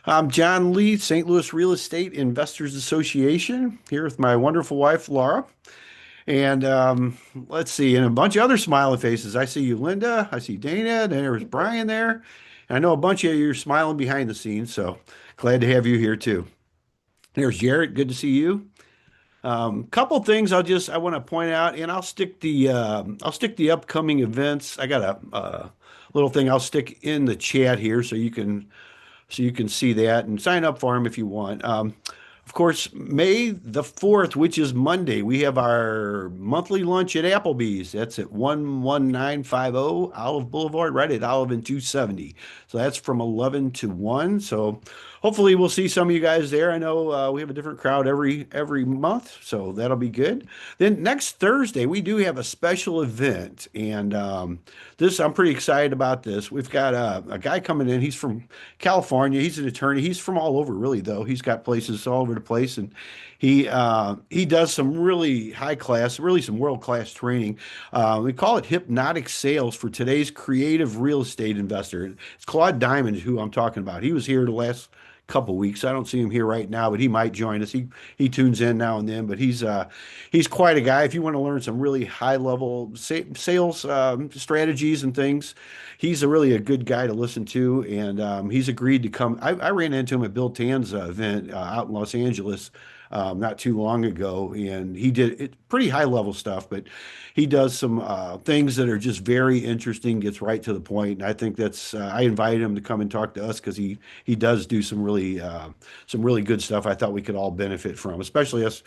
I'm John Lee, St. Louis Real Estate Investors Association, here with my wonderful wife, Laura. And let's see, and a bunch of other smiling faces. I see you, Linda. I see Dana. Then there's Brian there. And I know a bunch of you are smiling behind the scenes, so glad to have you here too. There's Jarrett. Good to see you. Couple things I want to point out, and I'll stick the upcoming events. I got a little thing I'll stick in the chat here so you can see that and sign up for them if you want. Of course, May the 4th, which is Monday, we have our monthly lunch at Applebee's. That's at 11950 Olive Boulevard, right at Olive and 270. So that's from 11 to 1. So hopefully we'll see some of you guys there. I know we have a different crowd every month, so that'll be good. Then next Thursday, we do have a special event, and this I'm pretty excited about this. We've got a guy coming in. He's from California. He's an attorney. He's from all over, really, though. He's got places all over the place, and he does some really high class, really some world class training. We call it hypnotic sales for today's creative real estate investor. It's Claude Diamond who I'm talking about. He was here the last couple weeks. I don't see him here right now, but he might join us. He tunes in now and then, but he's quite a guy. If you want to learn some really high level sales strategies and things, he's really a good guy to listen to. And he's agreed to come. I ran into him at Bill Tan's event out in Los Angeles not too long ago, and he did pretty high level stuff, but he does some things that are just very interesting, gets right to the point, and I think that's I invited him to come and talk to us because he does do some really good stuff. I thought we could all benefit from, especially us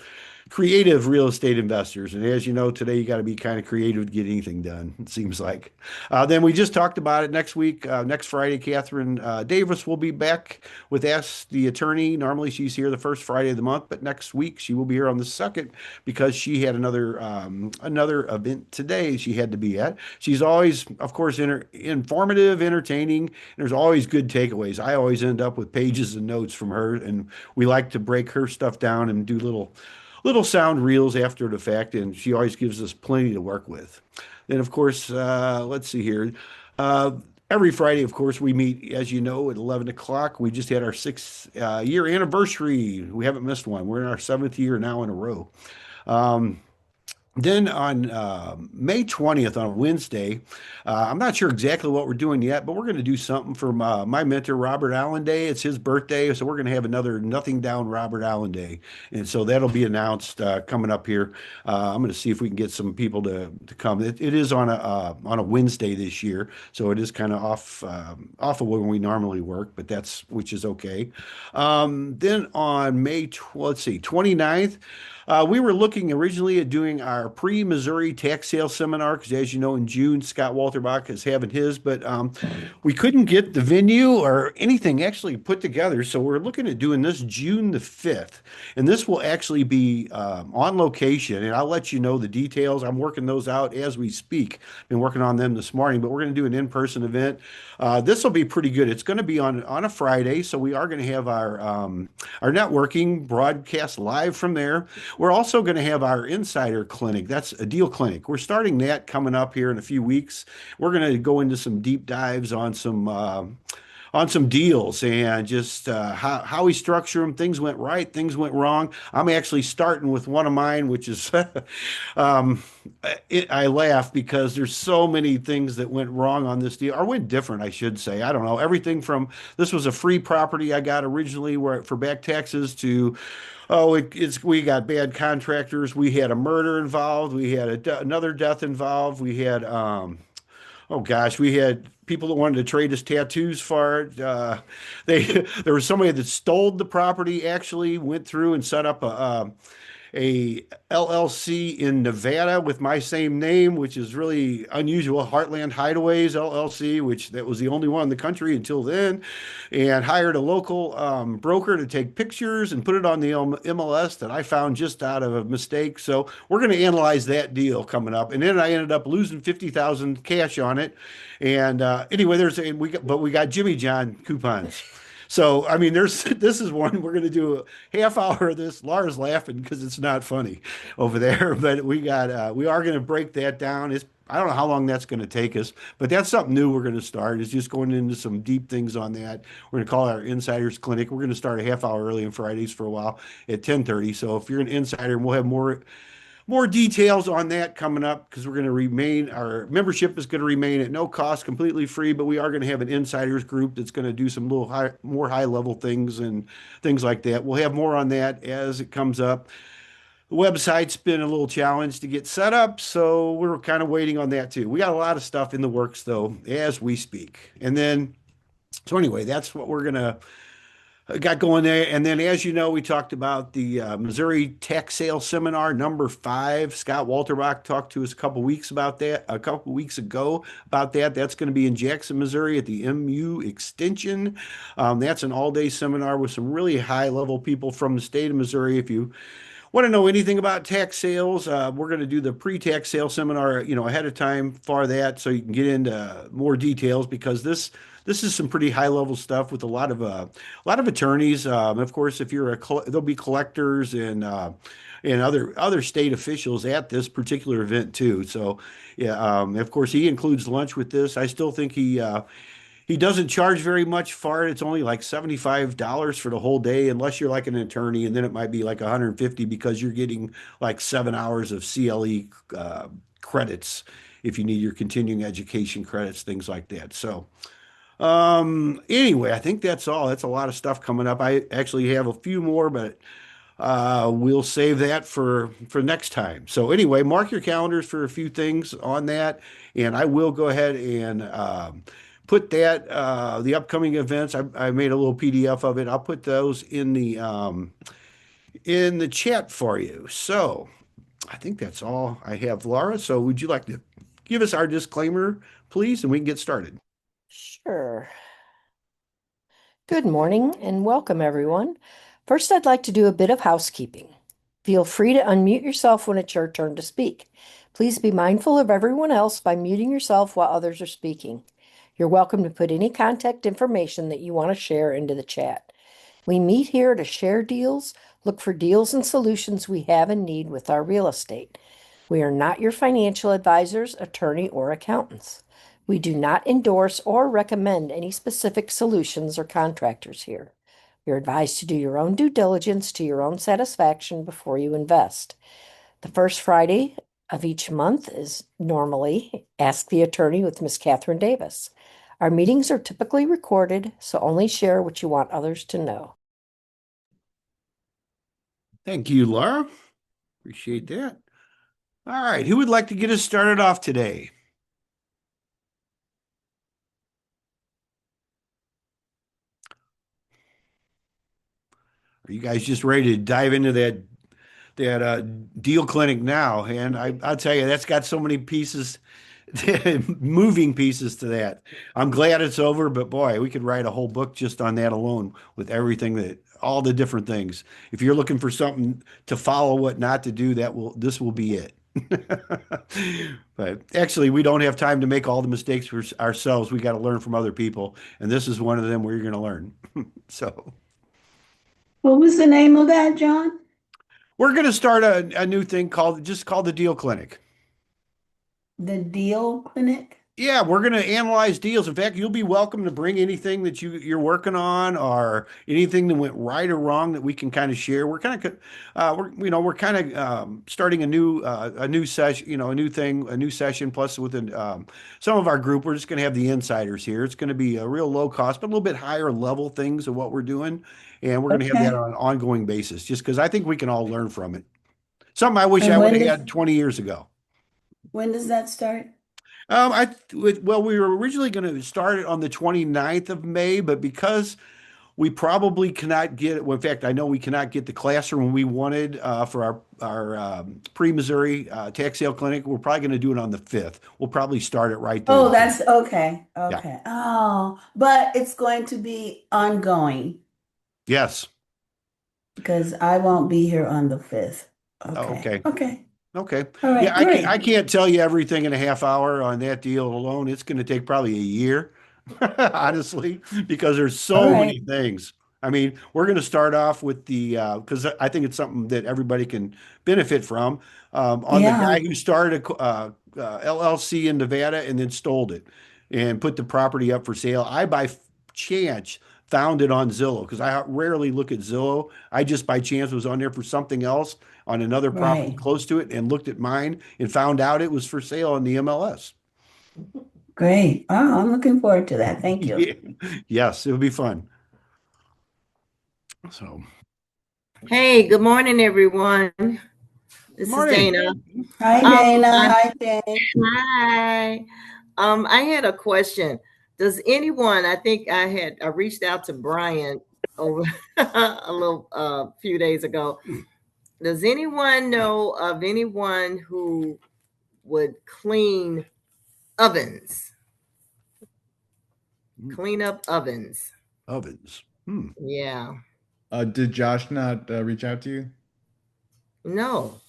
creative real estate investors. And as you know, today you got to be kind of creative to get anything done, it seems like. Then we just talked about it next week. Next Friday, Catherine Davis will be back with Ask the Attorney. Normally she's here the first Friday of the month, but next week she will be here on the second because she had another event today she had to be at. She's always, of course, informative, entertaining, and there's always good takeaways. I always end up with pages and notes from her, and we like to break her stuff down and do little sound reels after the fact, and she always gives us plenty to work with. Then, of course, let's see here. Uh, every Friday, of course, we meet, as you know, at 11 o'clock. We just had our sixth year anniversary. We haven't missed one. We're in our seventh year now in a row. Um, then on May 20th, on Wednesday, I'm not sure exactly what we're doing yet, but we're going to do something for my mentor, Robert Allen Day. It's his birthday, so we're going to have another Nothing Down Robert Allen Day. And so that'll be announced coming up here. I'm going to see if we can get some people to come. It is on a Wednesday this year, so it is kind of off of when we normally work, but which is okay. Then on let's see, 29th, we were looking originally at doing our pre-Missouri tax sale seminar because, as you know, in June, Scott Walterbach is having his, but we couldn't get the venue or anything actually put together. So we're looking at doing this June the 5th, and this will actually be on location, and I'll let you know the details. I'm working those out as we speak. Been working on them this morning, but we're going to do an in-person event. This will be pretty good. It's going to be on a Friday, so we are going to have our networking broadcast live from there. We're also going to have our insider clinic. That's a deal clinic. We're starting that coming up here in a few weeks. We're going to go into some deep dives on some deals and just how we structure them. Things went right, things went wrong. I'm actually starting with one of mine, which is I laugh because there's so many things that went wrong on this deal, or went different, I should say. I don't know. Everything from this was a free property I got originally where for back taxes to we got bad contractors. We had a murder involved. We had another death involved. We had oh gosh, we had people that wanted to trade us tattoos for it. There was somebody that stole the property. Actually, went through and set up a LLC in Nevada with my same name, which is really unusual. Heartland Hideaways LLC, which that was the only one in the country until then, and hired a local broker to take pictures and put it on the MLS that I found just out of a mistake. So we're going to analyze that deal coming up, and then I ended up losing 50,000 cash on it. And anyway, but we got Jimmy John coupons. So, I mean, this is one we're going to do a half hour of this. Laura's laughing because it's not funny over there, but we are going to break that down. I don't know how long that's going to take us, but that's something new we're going to start is just going into some deep things on that. We're going to call it our Insiders Clinic. We're going to start a half hour early on Fridays for a while at 10:30. So if you're an insider, we'll have more details on that coming up because we're going to remain, our membership is going to remain at no cost, completely free, but we are going to have an insiders group that's going to do some little more high level things and things like that. We'll have more on that as it comes up. The website's been a little challenge to get set up, so we're kind of waiting on that too. We got a lot of stuff in the works though as we speak. And then, so anyway, that's what we're gonna got going there. And then, as you know, we talked about the Missouri Tax Sale Seminar number 5. Scott Walterbach talked to us a couple weeks ago about that. That's going to be in Jackson, Missouri at the MU Extension. That's an all-day seminar with some really high-level people from the state of Missouri. If you want to know anything about tax sales, we're going to do the pre-tax sale seminar, ahead of time for that, so you can get into more details because this is some pretty high level stuff with a lot of attorneys. Of course, if you're there'll be collectors and other state officials at this particular event too. So yeah, of course, he includes lunch with this. I still think he doesn't charge very much for it. It's only like $75 for the whole day, unless you're like an attorney, and then it might be like 150 because you're getting like 7 hours of CLE credits if you need your continuing education credits, things like that. So, anyway, I think that's all. That's a lot of stuff coming up. I actually have a few more, but we'll save that for next time. So anyway, mark your calendars for a few things on that, and I will go ahead and put that the upcoming events. I made a little PDF of it. I'll put those in the chat for you. So I think that's all I have, Laura. So would you like to give us our disclaimer, please, and we can get started? Sure. Good morning and welcome, everyone. First, I'd like to do a bit of housekeeping. Feel free to unmute yourself when it's your turn to speak. Please be mindful of everyone else by muting yourself while others are speaking. You're welcome to put any contact information that you want to share into the chat. We meet here to share deals, look for deals and solutions we have and need with our real estate. We are not your financial advisors, attorney, or accountants. We do not endorse or recommend any specific solutions or contractors here. You're advised to do your own due diligence to your own satisfaction before you invest. The first Friday of each month is normally Ask the Attorney with Miss Catherine Davis. Our meetings are typically recorded, so only share what you want others to know. Thank you, Laura. Appreciate that. All right, who would like to get us started off today? Are you guys just ready to dive into that deal clinic now? And I'll tell you, that's got so many pieces, moving pieces to that. I'm glad it's over, but boy, we could write a whole book just on that alone with everything all the different things. If you're looking for something to follow, what not to do, this will be it. But actually, we don't have time to make all the mistakes for ourselves. We got to learn from other people, and this is one of them where you're going to learn. So. What was the name of that, John? We're going to start a new thing called the Deal Clinic. The Deal Clinic? Yeah, we're going to analyze deals. In fact, you'll be welcome to bring anything that you're working on or anything that went right or wrong that we can kind of share. We're kind of we're kind of starting a new session, a new thing, a new session. Plus, with some of our group, we're just going to have the insiders here. It's going to be a real low cost, but a little bit higher level things of what we're doing, and we're going to have that Okay. on an ongoing basis. Just because I think we can all learn from it. Something I wish And I would have had 20 years ago. when does that start? Well, we were originally going to start it on the 29th of May, but because we probably cannot get it, well, in fact, I know we cannot get the classroom we wanted for our pre-Missouri tax sale clinic. We're probably going to do it on the 5th. We'll probably start it right Oh, then. that's okay. Yeah. Okay. Oh, but it's going to be ongoing Yes. because I won't be here on the 5th. Oh, Okay. okay. Okay. Okay. All Yeah, right, I great. can't tell you everything in a half hour on that deal alone. It's going to take probably a year, honestly, because there's All so right. many things. I mean, we're going to start off with the because I think it's something that everybody can benefit from. On the guy Yeah. who started LLC in Nevada and then stole it and put the property up for sale. I by chance found it on Zillow because I rarely look at Zillow. I just by chance was on there for something else on another property Right. close to it and looked at mine and found out it was for sale on the MLS. Great. Oh, I'm looking forward to that. Thank you. Yeah. Yes, it'll be fun. So, Hey, good morning, everyone. This is morning. Dana. Hi, Dana. Hi, Dana. Hi. I had a question. Does anyone, I think I reached out to Brian over a few days ago. Does anyone know of anyone who would clean ovens? Clean up ovens. Ovens. Yeah. Did Josh not reach out to you? No.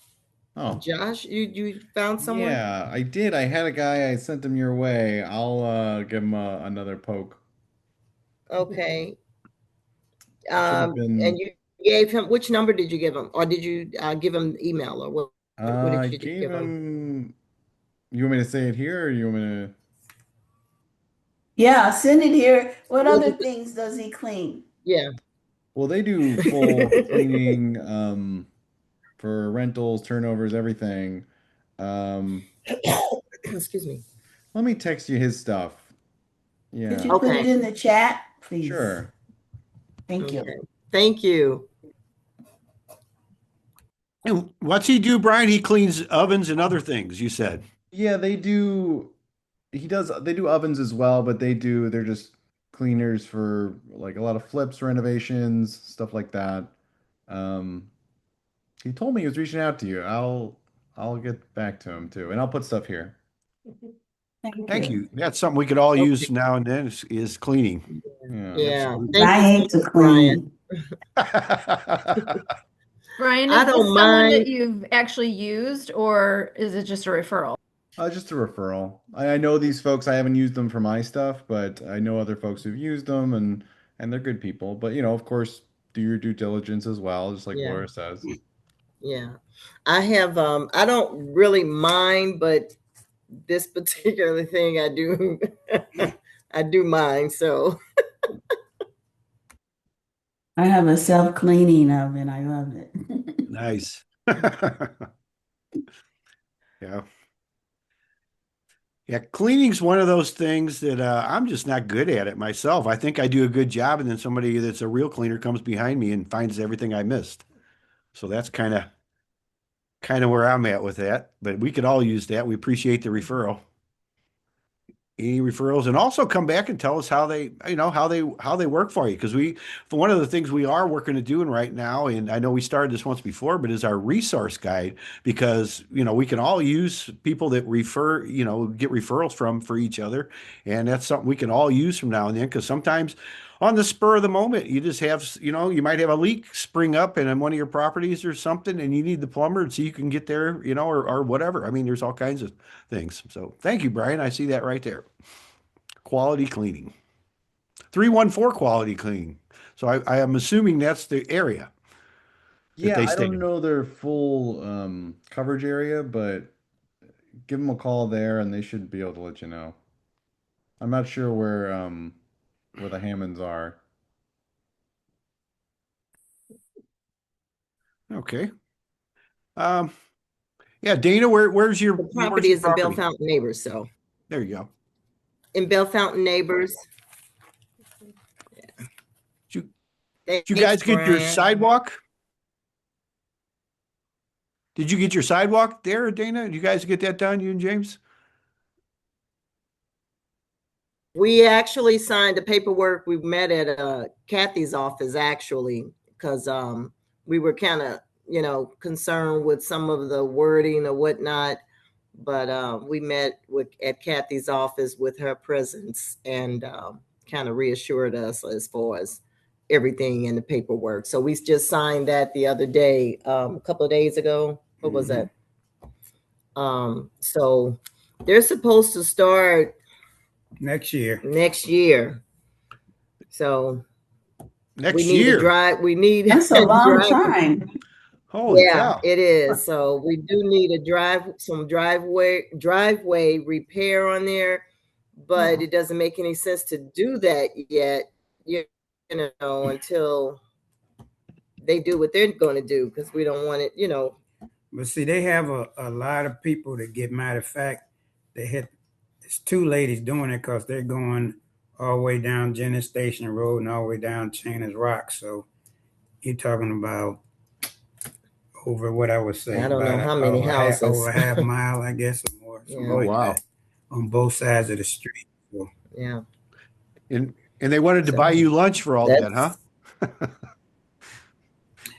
Oh, Josh, you found someone? yeah, I did. I had a guy. I sent him your way. I'll give him another poke. Okay. Should have been. And you gave him, which number did you give him? Or did you give him email or what I did you gave give him? him. You want me to say it here, or you want me to? Yeah, send it here. What other things does he clean? Yeah. Well, they do full cleaning for rentals, turnovers, everything. Excuse me. Let me text you his stuff. Yeah. Could you put it Okay. in the chat, please? Sure. Thank you. Okay. Thank you. And what's he do, Brian? He cleans ovens and other things, you said. Yeah, they do. He does. They do ovens as well, but they're just cleaners for like a lot of flips, renovations, stuff like that. Um, he told me he was reaching out to you. I'll get back to him too, and I'll put stuff here. Thank you. That's something we could all use now and then is cleaning. Yeah. Yeah. absolutely. I hate to clean. Brian, I is this don't someone that mind. you've actually used, or is it just a referral? Just a referral. I know these folks. I haven't used them for my stuff, but I know other folks who've used them, and they're good people. But of course, do your due diligence as well, just like Yeah. Laura says. Yeah. I have I don't really mind, but this particular thing I do I do mind. So I have a self-cleaning oven. I love it. Nice. Yeah. Yeah, cleaning's one of those things that I'm just not good at it myself. I think I do a good job, and then somebody that's a real cleaner comes behind me and finds everything I missed. So that's kind of where I'm at with that. But we could all use that. We appreciate the referral. Any referrals, and also come back and tell us how they, how they work for you. Because for one of the things we are working to doing right now, and I know we started this once before, but is our resource guide, because we can all use people that refer, get referrals from for each other, and that's something we can all use from now and then. Because sometimes on the spur of the moment, you just have, you might have a leak spring up in one of your properties or something, and you need the plumber so you can get there, or whatever. I mean, there's all kinds of things. So thank you, Brian. I see that right there. Quality cleaning. 314 quality cleaning. So I am assuming that's the area that Yeah, they I stay don't in. know their full coverage area, but give them a call there and they should be able to let you know. I'm not sure where the Hammonds are. Okay. Yeah, Dana, where's your the property is in Bell property? Fountain Neighbors. So There you go. in Bell Fountain Neighbors. Did you guys get your Brian. sidewalk? Did you get your sidewalk there, Dana? Did you guys get that done, you and James? We actually signed the paperwork. We met at Kathy's office actually, because we were kind of, concerned with some of the wording or whatnot. But we met at Kathy's office with her presence and kind of reassured us as far as everything in the paperwork. So we just signed that the other day, a couple of days ago. What was that? So they're supposed to start next year. So Next we need year. to drive. We need That's a long drive. time. Holy Yeah, cow. it is. So we do need some driveway repair on there, but it doesn't make any sense to do that yet, you until they do what they're going to do, because we don't want it. But see, they have a lot of people that get, matter of fact, it's two ladies doing it because they're going all the way down Jenny Station Road and all the way down Cheney's Rock. So you're talking about over what I would say, I don't know about how many houses. over a half mile, I guess, or more, something Oh, like wow. that, on both sides of the street. So, Yeah. And they wanted to buy you lunch for all that, huh?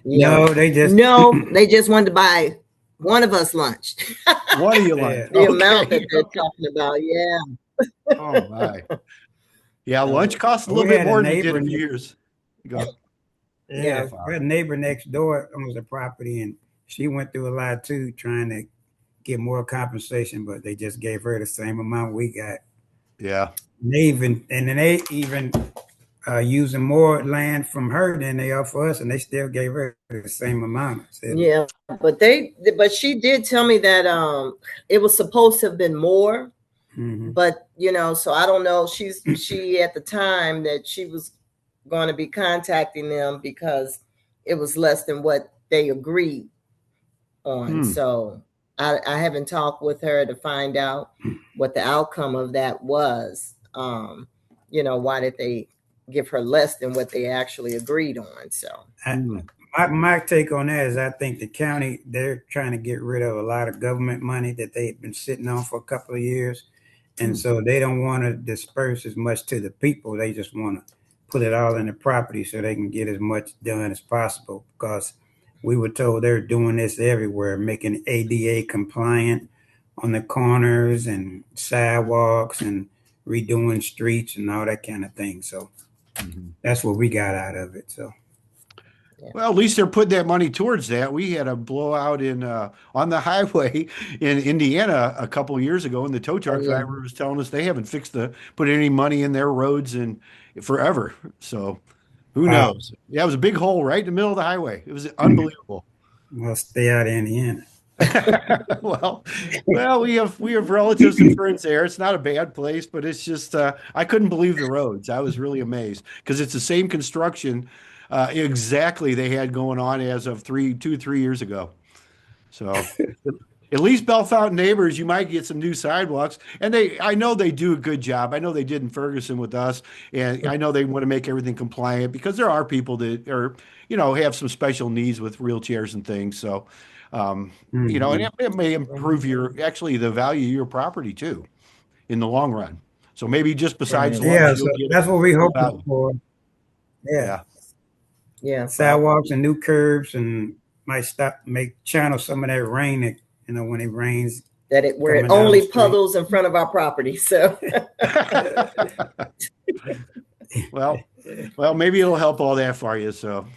no, they just they just wanted to buy one of us lunch. One of you lunch. Yeah. The amount that Okay. they're talking about, yeah. Oh my. Yeah, lunch costs a We little bit had a more than it did neighbor a few ne- years ago. Yeah, we had a neighbor next door owns the property, and she went through a lot too, trying to get more compensation, but they just gave her the same amount we got. Yeah. Then they even using more land from her than they are for us, and they still gave her the same amount. Yeah, but she did tell me that it was supposed to have been more, but so I don't know. She at the time that she was going to be contacting them because it was less than what they agreed on. So I haven't talked with her to find out what the outcome of that was. Why did they give her less than what they actually agreed on? So my take on that is I think the county, they're trying to get rid of a lot of government money that they've been sitting on for a couple of years. And so they don't want to disperse as much to the people. They just want to put it all in the property so they can get as much done as possible, because we were told they're doing this everywhere, making ADA compliant on the corners and sidewalks and redoing streets and all that kind of thing. So that's what we got out of it. So. Well, at least they're putting that money towards that. We had a blowout on the highway in Indiana a couple of years ago, and the tow truck driver was telling us they haven't put any money in their roads in forever. So who knows? Yeah, it was a big hole right in the middle of the highway. It was unbelievable. Well, stay out of Indiana. well, we have relatives and friends there. It's not a bad place, but it's just I couldn't believe the roads. I was really amazed because it's the same construction exactly they had going on as of 3 years ago. So at least Bell Fountain neighbors, you might get some new sidewalks, and I know they do a good job. I know they did in Ferguson with us, and I know they want to make everything compliant because there are people that are have some special needs with wheelchairs and things. So. And it may improve the value of your property too in the long run. So maybe just besides lunch, so that's what we hoping for. Yeah. Sidewalks and new curbs, and might channel some of that rain that, when it rains. Where it only puddles in front of our property. So well, maybe it'll help all that for you. So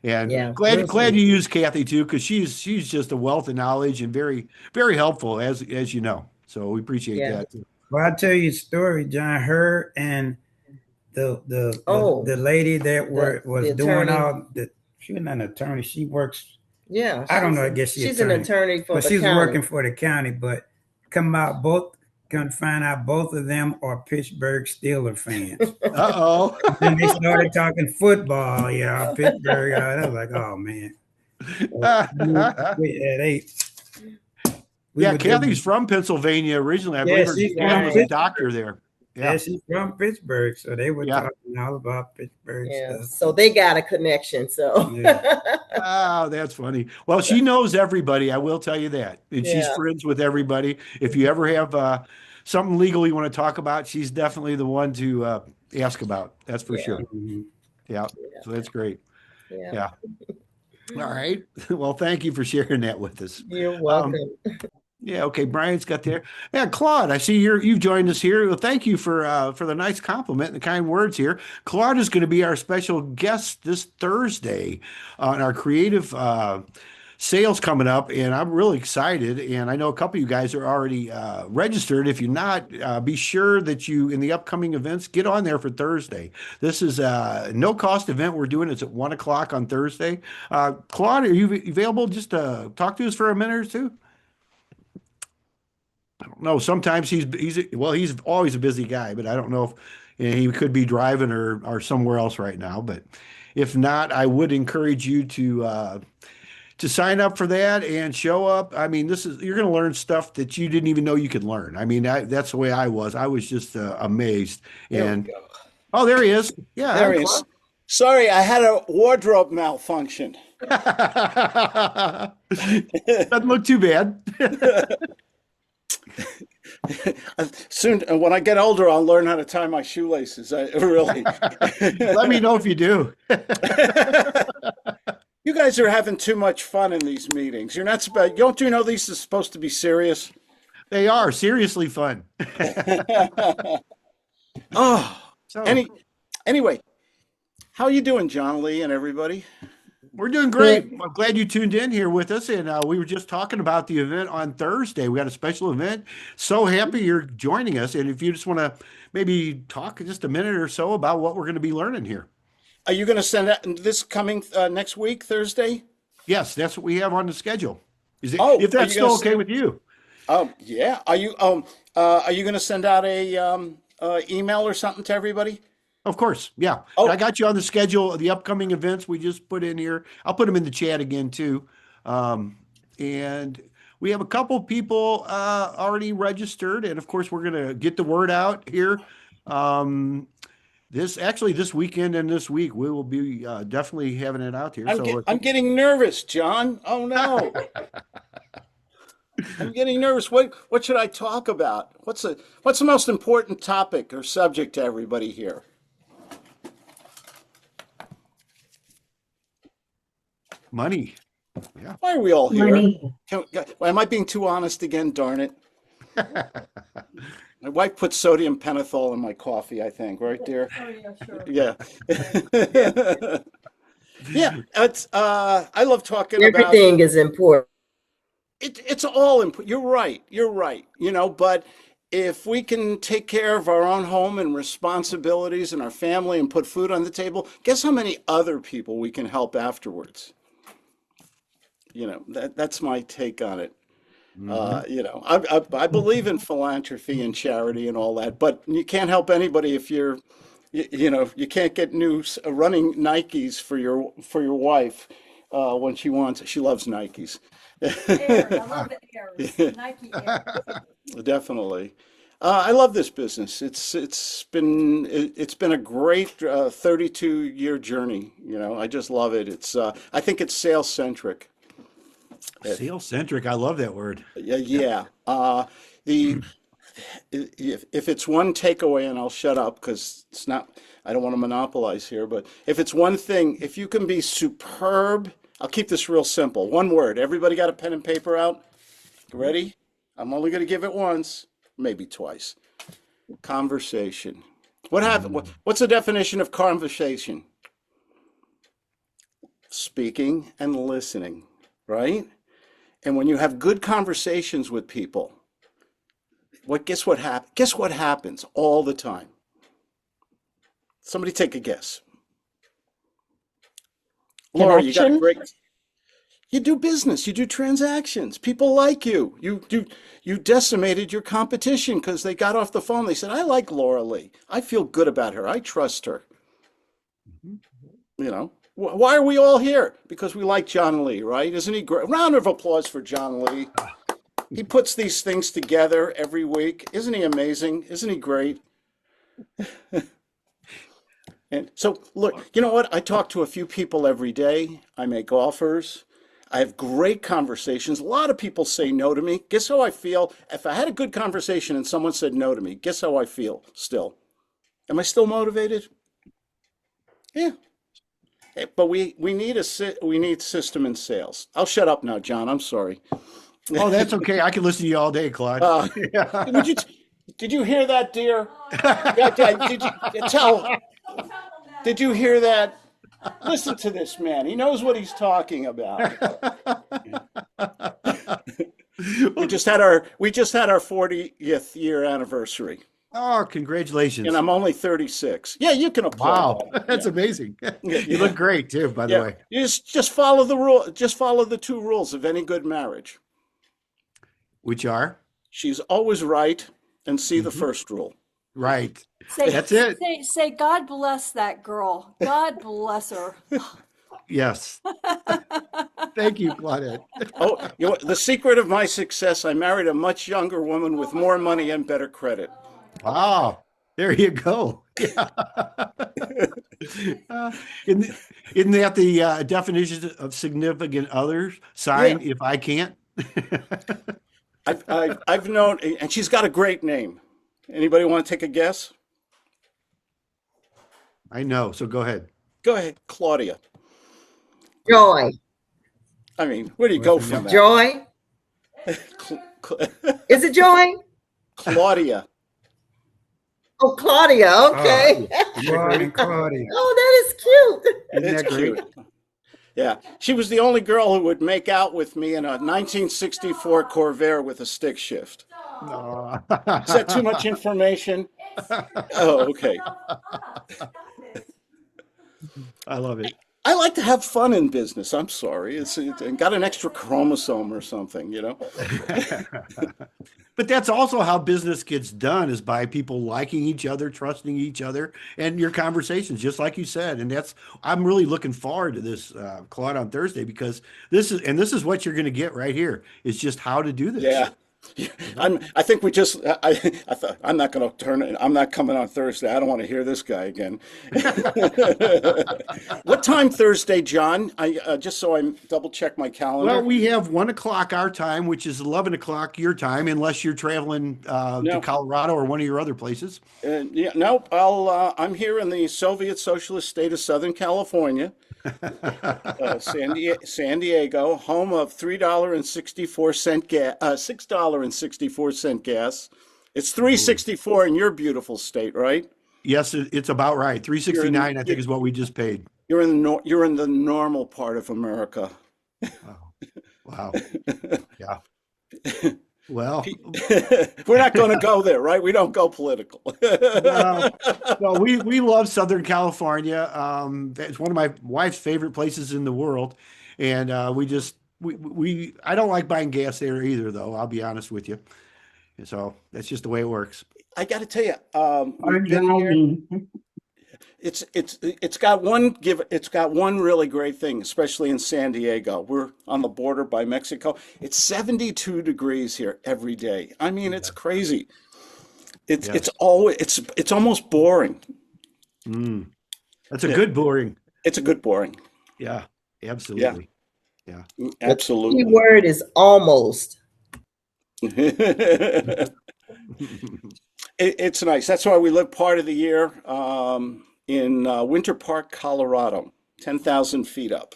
and glad you used Kathy too, because she's just a wealth of knowledge and very, very helpful as you know. So we appreciate that too. Well, I'll tell you a story, John. Her and the lady that was doing all the, she was not an attorney. She works. Yeah, I don't know. I guess she's an attorney for the county. She's working for the county, but come find out both of them are Pittsburgh Steelers fans. Uh-oh. Then they started talking football, Pittsburgh. I was like, oh man. Kathy's from Pennsylvania originally. I believe her dad was a doctor there. Yeah, she's from Pittsburgh, so they were talking all about Pittsburgh stuff. So they got a connection. So oh, that's funny. Well, she knows everybody. I will tell you that, and she's friends with everybody. If you ever have something legal you want to talk about, she's definitely the one to ask about. That's for sure. Yeah. So that's great. Yeah. All right. Well, thank you for sharing that with us. You're welcome. Okay. Brian's got there. Yeah, Claude, I see you've joined us here. Well, thank you for the nice compliment and the kind words here. Claude is going to be our special guest this Thursday on our creative sales coming up, and I'm really excited. And I know a couple of you guys are already registered. If you're not, be sure that you, in the upcoming events, get on there for Thursday. This is a no-cost event we're doing. It's at 1 o'clock on Thursday. Claude, are you available just to talk to us for a minute or two? I don't know. Sometimes he's always a busy guy, but I don't know if he could be driving or somewhere else right now. But if not, I would encourage you to sign up for that and show up. I mean, you're going to learn stuff that you didn't even know you could learn. I mean, that's the way I was. I was just amazed. There we go. Oh, there he is. Yeah, There he is. Sorry, I had a wardrobe malfunction. Doesn't look too bad. Soon, when I get older, I'll learn how to tie my shoelaces. Really. Let me know if you do. You guys are having too much fun in these meetings. You're not supposed. Don't you know these are supposed to be serious? They are seriously fun. Oh, So anyway, how are you doing, John Lee and everybody? we're doing great. I'm glad you tuned in here with us. And we were just talking about the event on Thursday. We got a special event. So happy you're joining us. And if you just want to maybe talk just a minute or so about what we're going to be learning here. Are you going to send that this coming next week, Thursday? Yes, that's what we have on the schedule. Is it, Oh, if are that's you gonna still okay send- with you? Yeah. Are you going to send out a email or something to everybody? Of course. Yeah. Oh. And I got you on the schedule of the upcoming events we just put in here. I'll put them in the chat again too. And we have a couple people already registered. And of course, we're going to get the word out here. This weekend and this week, we will be definitely having it out here. I'm getting nervous, John. Oh no. I'm getting nervous. What should I talk about? What's the most important topic or subject to everybody here? money. Yeah. Why are we all here? Money. Am I being too honest again? Darn it. My wife put sodium pentothal in my coffee, I think, right there. Oh, yeah, sure. Yeah. Yeah. It's I love talking about Everything is important. it's all important. You're right. You're right. But if we can take care of our own home and responsibilities and our family and put food on the table, guess how many other people we can help afterwards? That's my take on it. I believe in philanthropy and charity and all that, but you can't help anybody if you can't get new running Nikes for your wife when she loves Nikes. Air. I love the Airs. Nike Air. Definitely. I love this business. It's been a great 32-year journey. I just love it. I think it's sales centric. Sales centric. I love that word. Yeah. If it's one takeaway, and I'll shut up because it's not. I don't want to monopolize here. But if it's one thing, if you can be superb, I'll keep this real simple. One word. Everybody got a pen and paper out? Ready? I'm only going to give it once, maybe twice. Conversation. What happened? What's the definition of conversation? Speaking and listening, right? And when you have good conversations with people, guess what happens all the time? Somebody take a guess. Laura, you got a great. You do business, you do transactions. People like you. You decimated your competition because they got off the phone. They said, "I like Laura Lee. I feel good about her. I trust her." Why are we all here? Because we like John Lee, right? Isn't he great? Round of applause for John Lee. He puts these things together every week. Isn't he amazing? Isn't he great? And so, look, you know what? I talk to a few people every day. I make offers. I have great conversations. A lot of people say no to me. Guess how I feel? If I had a good conversation and someone said no to me, guess how I feel still? Am I still motivated? Yeah. But we need system in sales. I'll shut up now, John. I'm sorry. Oh, that's okay. I can listen to you all day, Claude. Did you hear that, dear? Did you hear that? Listen to this man. He knows what he's talking about. We just had our 40th year anniversary, Oh, congratulations. and I'm only 36. Yeah, you can applaud Wow, that. that's Yeah. amazing. Yeah, You look great too, by the yeah. way. You just follow the rule. Just follow the 2 rules of any good marriage. Which are? She's always right, and see the Mhm. first rule. Right. Say, That's it. say, God bless that girl. God bless her. Yes. Thank you, Claudette. Oh, the secret of my success, I married a much younger woman with more money and better credit. Wow. There you go. Yeah. Isn't that the definition of significant others? Sign if I can't. I've known, and she's got a great name. Anybody want to take a guess? I know. So go ahead. Go ahead, Claudia. Joy. I mean, where do you go from that? Joy. Is it Joy? Claudia. Oh, Claudia. Okay. Morning, Claudia. Oh, that is cute. Isn't It's that great? cute. Yeah, she was the only girl who would make out with me in a 1964 Corvair with a stick shift. No. Is that too much information? Oh, okay. I love it. I like to have fun in business. I'm sorry. It's got an extra chromosome or something, you know? But that's also how business gets done, is by people liking each other, trusting each other, and your conversations, just like you said. And I'm really looking forward to this, Claude, on Thursday, because this is what you're going to get right here. It's just how to do this. Yeah. I think we just, I thought, I'm not going to turn it, I'm not coming on Thursday. I don't want to hear this guy again. What time Thursday, John? Just so I double check my calendar. Well, we have 1 o'clock our time, which is 11 o'clock your time, unless you're traveling to Colorado or one of your other places. Yeah, nope. I'm here in the Soviet Socialist state of Southern California, San Diego, home of $3.64 gas, $6.64 gas. It's $3.64 in your beautiful state, right? Yes, it's about right. 369, I think, is what we just paid. You're in the normal part of America. Wow. Yeah. Well, we're not going to go there, right? We don't go political. no, we love Southern California. It's one of my wife's favorite places in the world, and we I don't like buying gas there either, though. I'll be honest with you. And so that's just the way it works. I got to tell you, we've been here. It's got one really great thing, especially in San Diego. We're on the border by Mexico. It's 72 degrees here every day. I mean, it's crazy. It's almost boring. That's a good boring. It's a good boring. Yeah, absolutely. Yeah, absolutely. The key word is almost. It's nice. That's why we live part of the year in Winter Park, Colorado, 10,000 feet up.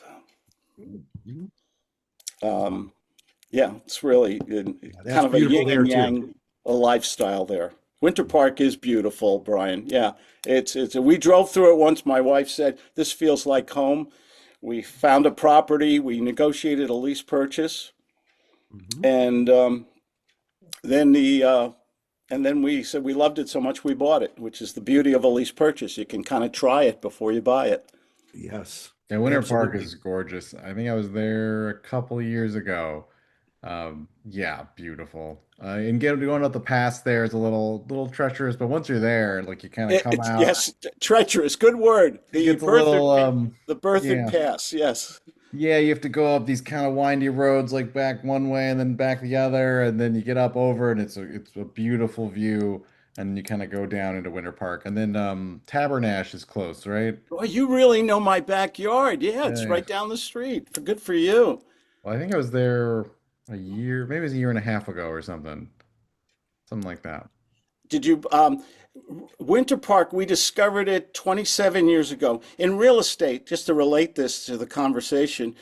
Yeah, it's really kind of a yin and yang lifestyle there. Winter Park is beautiful, Brian. Yeah, we drove through it once. My wife said, "This feels like home." We found a property. We negotiated a lease purchase, and then we said we loved it so much we bought it, which is the beauty of a lease purchase. You can kind of try it before you buy it. Yes. And Winter Park is gorgeous. I think I was there a couple of years ago. Yeah, beautiful. And going up the pass there is a little treacherous, but once you're there, like you kind of come out. Yes, treacherous. Good word. The Berthoud Pass. Yes. Yeah, you have to go up these kind of windy roads, like back one way and then back the other, and then you get up over, and it's a beautiful view. And you kind of go down into Winter Park, and then Tabernash is close, right? Well, you really know my backyard. Yeah, it's right down the street. Good for you. Well, I think I was there maybe it was a year and a half ago or something like that. Did you? Winter Park, we discovered it 27 years ago. In real estate, just to relate this to the conversation,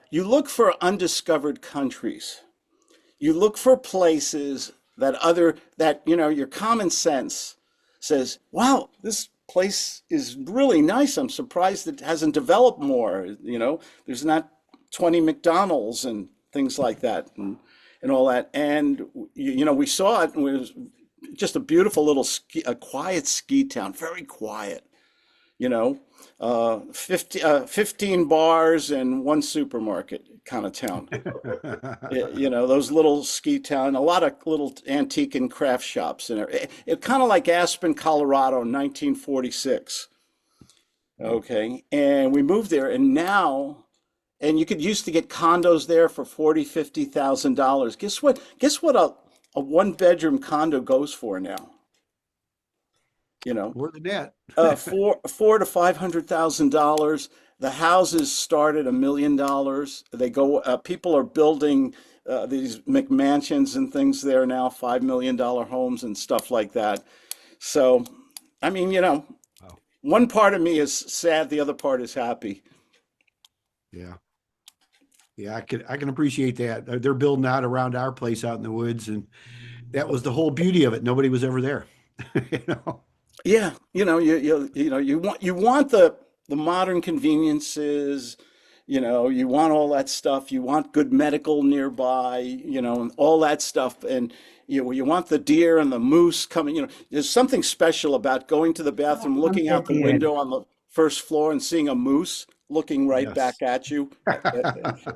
you look for undiscovered countries. You look for places that your common sense says, wow, this place is really nice. I'm surprised it hasn't developed more. You know, there's not 20 McDonald's and things like that and all that. And you know, we saw it and it was just a beautiful little a quiet ski town, very quiet, you know, 15 bars and one supermarket kind of town. You know, those little ski town, a lot of little antique and craft shops in there. It kind of like Aspen, Colorado, 1946. Okay. And we moved there and now, and you could used to get condos there for 40, $50,000. Guess what a one bedroom condo goes for now? You know, More than that. four to $500,000. The houses start at $1 million. They go. People are building these McMansions and things there now, $5 million homes and stuff like that. So, I mean, you know, Wow. one part of me is sad, the other part is happy. Yeah. Yeah, I can appreciate that. They're building out around our place out in the woods, and that was the whole beauty of it. Nobody was ever there. You know? Yeah, you know, you know, you want the modern conveniences, you know, you want all that stuff. You want good medical nearby, you know, and all that stuff. And you want the deer and the moose coming, you know, there's something special about going to the bathroom, looking out the window on the first floor and seeing a moose looking right Yes. back at you.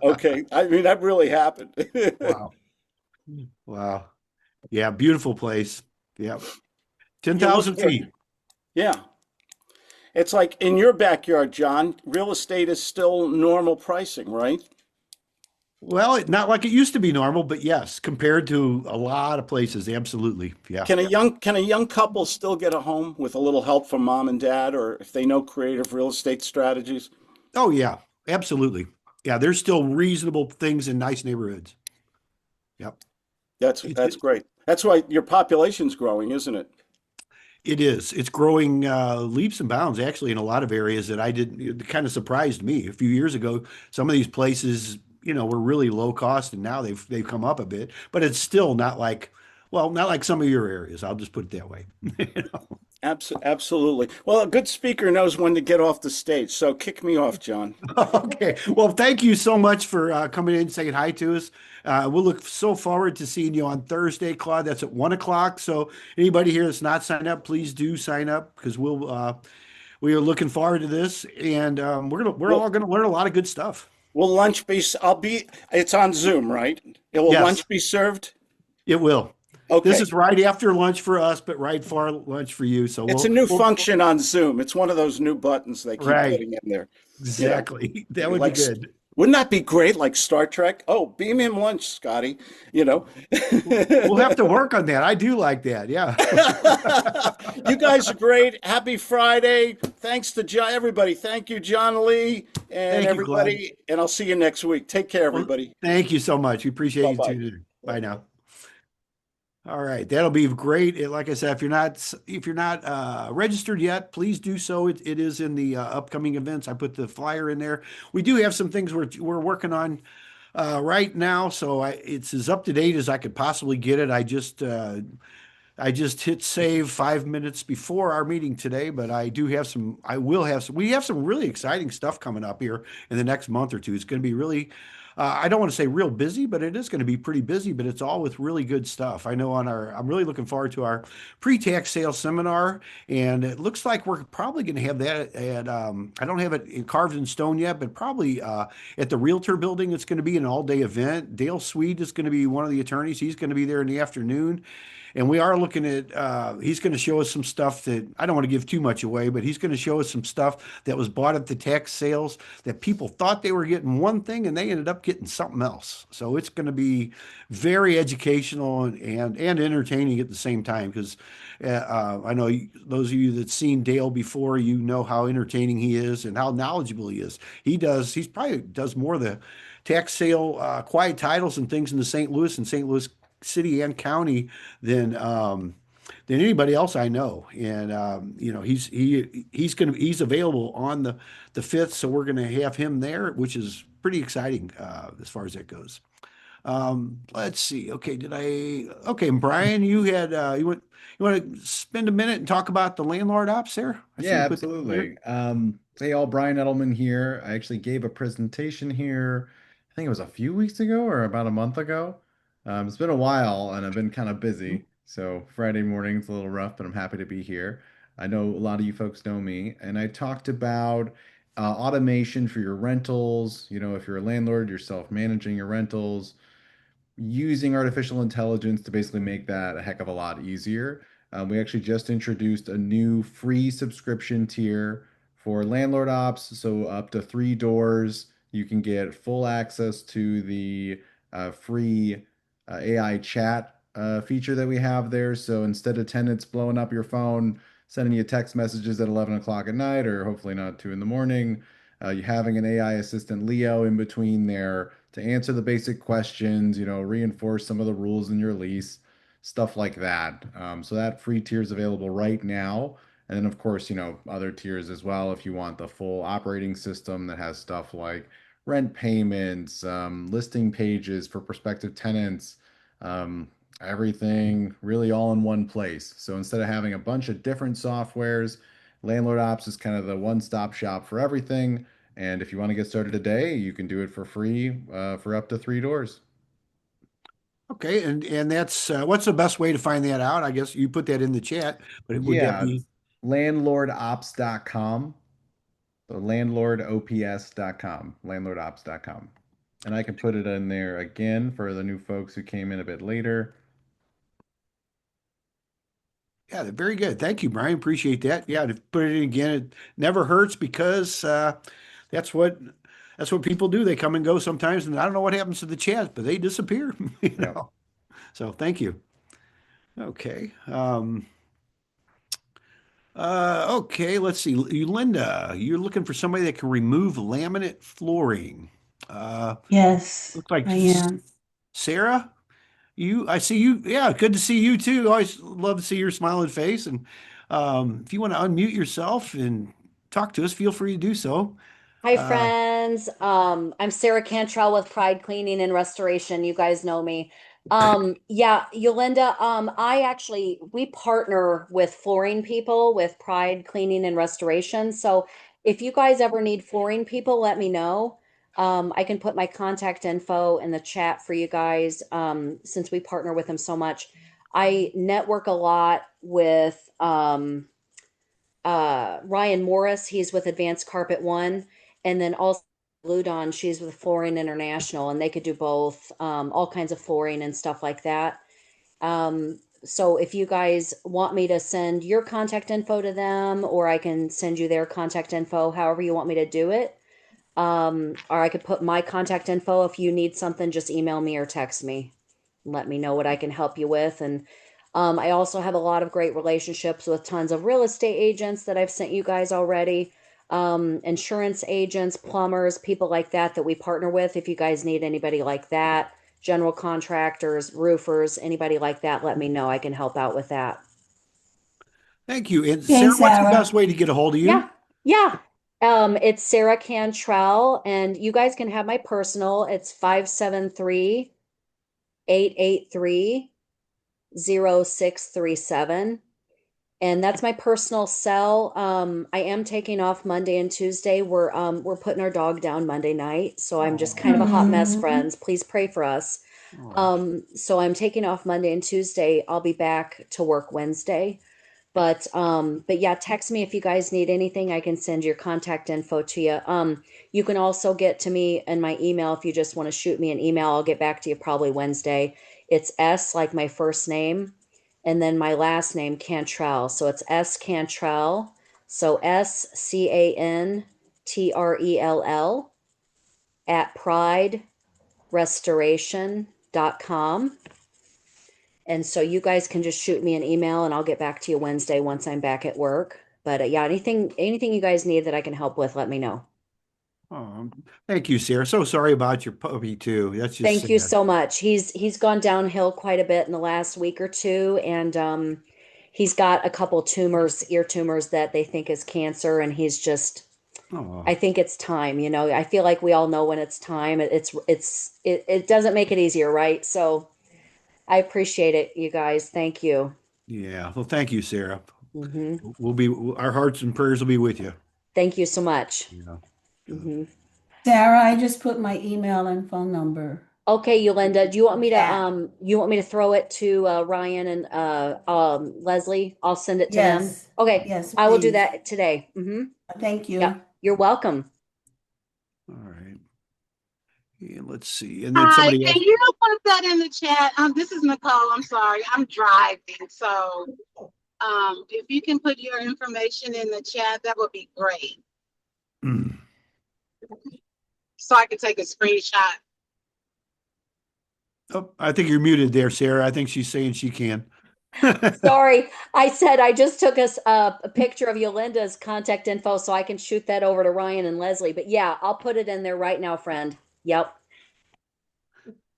Okay, I mean, that really happened. Wow. Wow. Yeah, beautiful place. Yeah. You look 10,000 for, feet. yeah. It's like in your backyard, John, real estate is still normal pricing, right? Well, not like it used to be normal, but yes, compared to a lot of places, absolutely. Yeah. Can a young couple still get a home with a little help from mom and dad, or if they know creative real estate strategies? Oh, yeah, absolutely. Yeah, there's still reasonable things in nice neighborhoods. Yep. That's great. That's why your population's growing, isn't it? It is. It's growing leaps and bounds, actually, in a lot of areas that I didn't, it kind of surprised me. A few years ago, some of these places, you know, were really low cost, and now they've come up a bit, but it's still not like, well, not like some of your areas. I'll just put it that way. You know? Absolutely. Well, a good speaker knows when to get off the stage. So kick me off, John. Okay. Well, thank you so much for coming in and saying hi to us. We'll look so forward to seeing you on Thursday, Claude. That's at 1 o'clock. So anybody here that's not signed up, please do sign up because we are looking forward to this, and we're all gonna learn a lot of good stuff. Will lunch be? It's on Zoom, right? Will Yes. lunch be served? It will. Okay. This is right after lunch for us, but right for lunch for you. So It's a new function on Zoom. It's one of those new buttons they keep Right. putting in there. Exactly. That would Like, be good. wouldn't that be great? Like Star Trek? Oh, beam him lunch, Scotty. You know. We'll have to work on that. I do like that. Yeah. You guys are great. Happy Friday. Thanks to John, everybody. Thank you, John Lee, and Thank you, everybody. And I'll see you next week. Take care, everybody. Thank you so much. We appreciate you Bye-bye. tuning in. Bye now. All right, that'll be great. Like I said, if you're not registered yet, please do so. It is in the upcoming events. I put the flyer in there. We do have some things we're working on right now, so it's as up to date as I could possibly get it. I just hit save 5 minutes before our meeting today, but I will have some. We have some really exciting stuff coming up here in the next month or two. It's going to be really. I don't want to say real busy, but it is going to be pretty busy, but it's all with really good stuff. I know I'm really looking forward to our pre-tax sales seminar, and it looks like we're probably going to have that at, I don't have it carved in stone yet, but probably at the Realtor building. It's going to be an all-day event. Dale Swede is going to be one of the attorneys. He's going to be there in the afternoon. And we are looking at, he's going to show us some stuff that I don't want to give too much away, but he's going to show us some stuff that was bought at the tax sales that people thought they were getting one thing and they ended up getting something else. So it's going to be very educational and entertaining at the same time because I know those of you that's seen Dale before, you know how entertaining he is and how knowledgeable he is. He's probably does more of the tax sale quiet titles and things in the St. Louis City and County than anybody else I know. And you know, he's available on the 5th, so we're gonna have him there, which is pretty exciting as far as that goes. Let's see. Okay, okay, and Brian, you want to spend a minute and talk about the landlord ops there? I see Yeah, you put that in there. absolutely. Hey all, Brian Edelman here. I actually gave a presentation here, I think it was a few weeks ago or about a month ago. It's been a while and I've been kind of busy. So Friday morning's a little rough, but I'm happy to be here. I know a lot of you folks know me, and I talked about automation for your rentals. You know, if you're a landlord, you're self-managing your rentals, using artificial intelligence to basically make that a heck of a lot easier. We actually just introduced a new free subscription tier for landlord ops. So up to 3 doors, you can get full access to the free AI chat feature that we have there. So instead of tenants blowing up your phone, sending you text messages at 11 o'clock at night, or hopefully not 2 in the morning, you having an AI assistant Leo in between there to answer the basic questions, reinforce some of the rules in your lease, stuff like that. So that free tier is available right now. And then, of course, other tiers as well if you want the full operating system that has stuff like rent payments, listing pages for prospective tenants, um, everything really all in one place. So instead of having a bunch of different softwares, Landlord Ops is kind of the one-stop shop for everything. And if you want to get started today, you can do it for free for up to 3 doors. Okay, and that's what's the best way to find that out? I guess you put that in the chat, but would that Yeah, be? it's landlordops.com. So landlordops.com, landlordops.com. And I can put it in there again for the new folks who came in a bit later. Yeah, very good. Thank you, Brian. Appreciate that. Yeah, to put it in again, it never hurts because that's what that's what people do. They come and go sometimes, and I don't know what happens to the chat, but they disappear. You Yep. know. So thank you. Okay. Okay, let's see. Linda, you're looking for somebody that can remove laminate flooring. Uh, Yes, looks like I am. Sarah. I see you. Yeah, good to see you too. Always love to see your smiling face. And if you want to unmute yourself and talk to us, feel free to do so. Hi, Uh, friends. I'm Sarah Cantrell with Pride Cleaning and Restoration. You guys know me. Yeah, Yolanda, we partner with flooring people with Pride Cleaning and Restoration. So if you guys ever need flooring people, let me know. I can put my contact info in the chat for you guys, since we partner with them so much. I network a lot with, Ryan Morris, he's with Advanced Carpet One, and then also Ludon, she's with Flooring International, and they could do both, all kinds of flooring and stuff like that. So if you guys want me to send your contact info to them, or I can send you their contact info, however you want me to do it. Or I could put my contact info. If you need something, just email me or text me. Let me know what I can help you with. And I also have a lot of great relationships with tons of real estate agents that I've sent you guys already. Insurance agents, plumbers, people like that that we partner with. If you guys need anybody like that, general contractors, roofers, anybody like that, let me know. I can help out with that. Thank you. And Okay, Sarah, what's the Sarah. best way to get a hold of Yeah, you? yeah. It's Sarah Cantrell, and you guys can have my personal. It's 573-883-0637. And that's my personal cell. I am taking off Monday and Tuesday. We're putting our dog down Monday night, so I'm just kind of a hot mess, Hmm. friends. Please pray for us. Oh, So I'm taking off Monday and Tuesday. I'll be back to work Wednesday. But yeah, text me if you guys need anything. I can send your contact info to you. You can also get to me in my email if you just want to shoot me an email. I'll get back to you probably Wednesday. It's S like my first name, and then my last name Cantrell. So it's S Cantrell. So SCANTRELL at priderestoration.com. And so you guys can just shoot me an email and I'll get back to you Wednesday once I'm back at work. But yeah, anything you guys need that I can help with, let me know. oh, thank you, Sarah. So sorry about your puppy too. That's just Thank you sad. so much. He's gone downhill quite a bit in the last week or two, and he's got a couple tumors, ear tumors that they think is cancer, and he's just Oh, I think it's time, you know. I feel like we all know when it's time. It doesn't make it easier, right? So I appreciate it, you guys. Thank you. yeah. Well, thank you, Sarah. Hmm. Our hearts and prayers will be with you. Thank you so much. Yeah. Hmm. Sarah, I just put my email and phone number Okay, Yolanda, do you want in me to chat. throw it to Ryan and Leslie? I'll send it to them. Yes, Okay, yes, I will do please. that today. Thank Yeah, you. you're welcome. All right. And let's see. And then Hi, somebody can else. you put that in the chat? This is Nicole. I'm sorry, I'm driving. So if you can put your information in the chat, that would be great. So I can take a screenshot. Oh, I think you're muted there, Sarah. I think she's saying she can. Sorry, I said I just took a picture of Yolanda's contact info so I can shoot that over to Ryan and Leslie. But yeah, I'll put it in there right now, friend. Yep.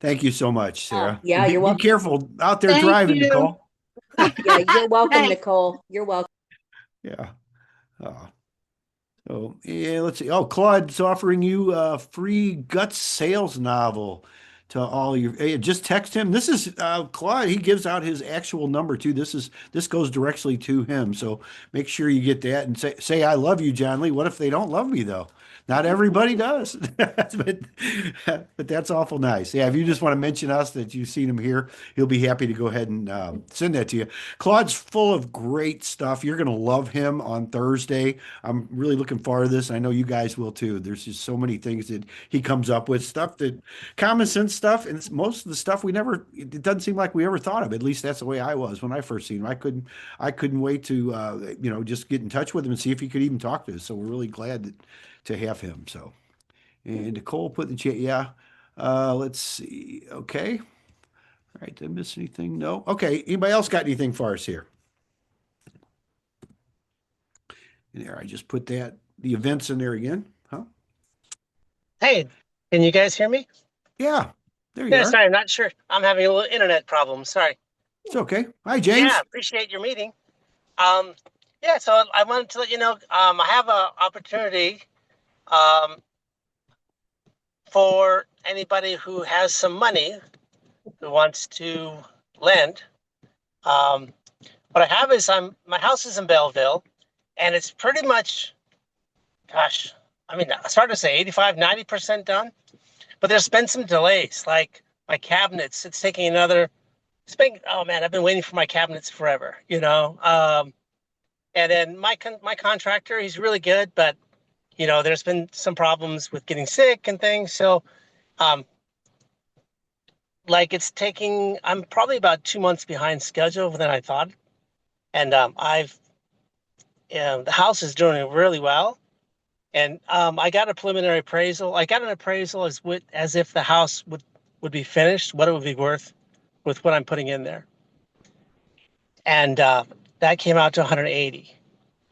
Thank you so much, Sarah. Yeah, And you're be welcome. careful out there Thank driving, you. Nicole. Yeah, you're welcome, Thanks. Nicole. You're welcome. Yeah. So yeah, let's see. Oh, Claude's offering you a free Guts sales novel to all your. Hey, just text him. This is Claude. He gives out his actual number too. This goes directly to him. So make sure you get that and say I love you, John Lee. What if they don't love me though? Not everybody does, but that's awful nice. Yeah, if you just want to mention us that you've seen him here, he'll be happy to go ahead and send that to you. Claude's full of great stuff. You're going to love him on Thursday. I'm really looking forward to this. I know you guys will too. There's just so many things that he comes up with, stuff that common sense stuff, and it's most of the stuff it doesn't seem like we ever thought of. At least that's the way I was when I first seen him. I couldn't wait to just get in touch with him and see if he could even talk to us. So we're really glad to have him. So, and Nicole put in the chat, yeah. Let's see. Okay. All right. Did I miss anything? No. Okay. Anybody else got anything for us here? And there, I just put the events in there again. Huh? Hey, can you guys hear me? Yeah. There you Yeah, are. sorry, I'm not sure. I'm having a little internet problem. Sorry. It's okay. Hi, James. Yeah, appreciate your meeting. Yeah, so I wanted to let you know, I have an opportunity for anybody who has some money who wants to lend. What I have is my house is in Belleville, and it's pretty much, gosh, I mean, it's hard to say 85, 90% done, but there's been some delays, like my cabinets. Oh man, I've been waiting for my cabinets forever, you know? And then my contractor, he's really good, but you know, there's been some problems with getting sick and things. So, like I'm probably about 2 months behind schedule than I thought. And the house is doing really well. And I got a preliminary appraisal. I got an appraisal as if the house would be finished, what it would be worth with what I'm putting in there. And that came out to 180.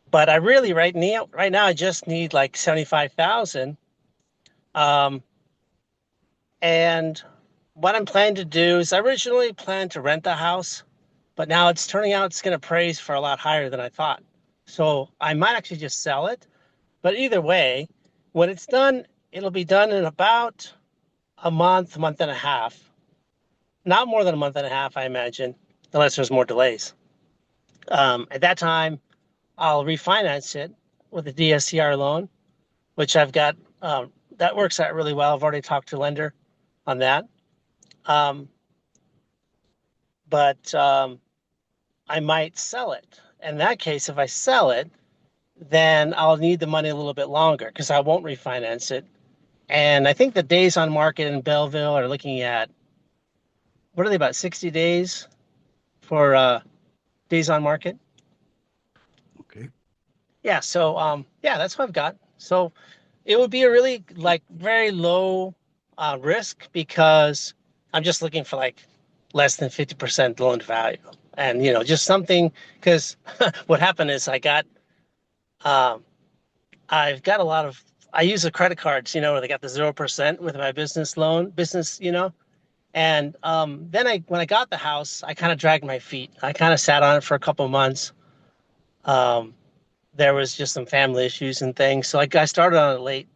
But I really right now I just need like 75,000. And what I'm planning to do is I originally planned to rent the house, but now it's turning out it's going to appraise for a lot higher than I thought. So I might actually just sell it. But either way, when it's done, it'll be done in about a month and a half. Not more than a month and a half, I imagine, unless there's more delays. At that time, I'll refinance it with a DSCR loan, which I've got. That works out really well. I've already talked to the lender on that. But I might sell it. In that case, if I sell it, then I'll need the money a little bit longer because I won't refinance it. And I think the days on market in Belleville are looking at, what are they, about 60 days for days on market? Okay. Yeah, so yeah, that's what I've got. So it would be a really very low risk because I'm just looking for like less than 50% loan to value. And, you know, just something, because what happened is I've got a lot of, I use the credit cards, you know, where they got the 0% with my business, you know. And then when I got the house, I kind of dragged my feet. I kind of sat on it for a couple of months. there was just some family issues and things. So I started on it late,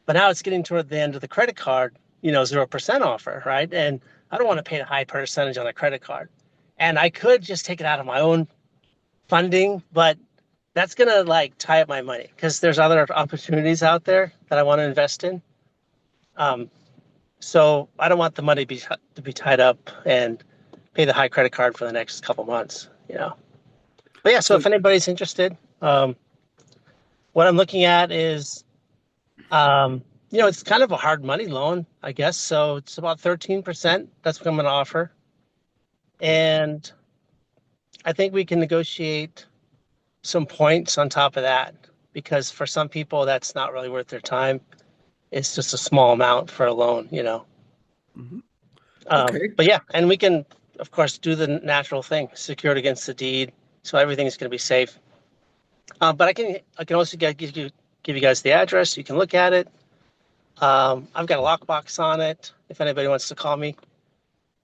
but now it's getting toward the end of the credit card, 0% offer, right? And I don't want to pay a high percentage on a credit card. And I could just take it out of my own funding, but that's going to like tie up my money because there's other opportunities out there that I want to invest in. So I don't want the money to be tied up and pay the high credit card for the next couple months, But yeah, so if anybody's interested, what I'm looking at is, it's kind of a hard money loan, I guess. So it's about 13%. That's what I'm going to offer. And I think we can negotiate some points on top of that because for some people, that's not really worth their time. It's just a small amount for a loan, Mm-hmm. Okay. But yeah, and we can, of course, do the natural thing, secured against the deed. So everything's going to be safe. But I can also give you guys the address. You can look at it. I've got a lockbox on it if anybody wants to call me.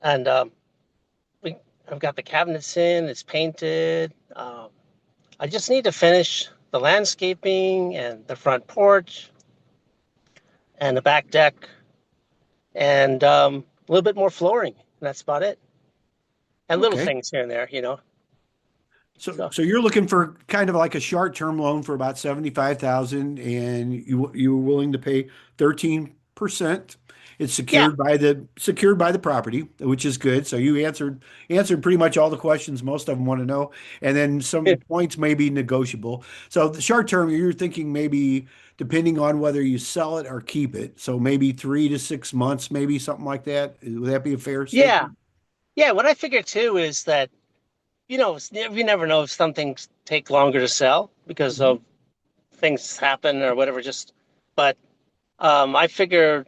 And I've got the cabinets in. It's painted. I just need to finish the landscaping and the front porch and the back deck and a little bit more flooring. And that's about it. And little things here and there, So you're looking for kind of like a short-term loan for about 75,000, and you were willing to pay 13%. It's secured by the property, which is good. So you answered pretty much all the questions most of them want to know, and then some points may be negotiable. So the short term, you're thinking maybe depending on whether you sell it or keep it. So maybe 3 to 6 months, maybe something like that. Would that be a fair statement? Yeah. What I figure too is that you never know if some things take longer to sell because of things happen or whatever. But I figure,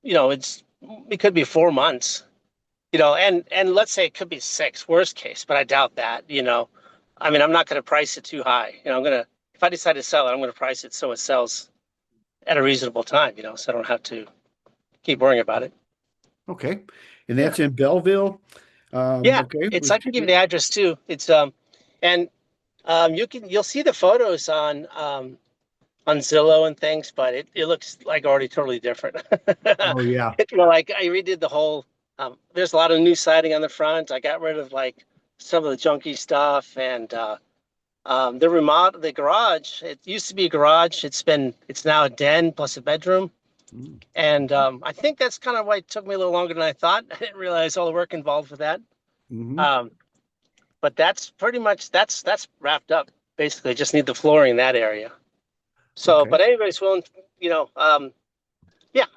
it could be 4 months, and let's say it could be 6, worst case, but I doubt that. I mean, I'm not going to price it too high. If I decide to sell it, I'm going to price it so it sells at a reasonable time, so I don't have to keep worrying about it. Okay, and that's in Belleville. Okay. I can give you the address too. It's and you'll see the photos on Zillow and things, but it looks like already totally different. Oh yeah. Like I redid the whole. There's a lot of new siding on the front. I got rid of like some of the junky stuff and the garage. It used to be a garage. It's now a den plus a bedroom. And I think that's kind of why it took me a little longer than I thought. I didn't realize all the work involved with that. But that's pretty much that's wrapped up. Basically, just need the flooring in that area. So, but anybody's willing, I'm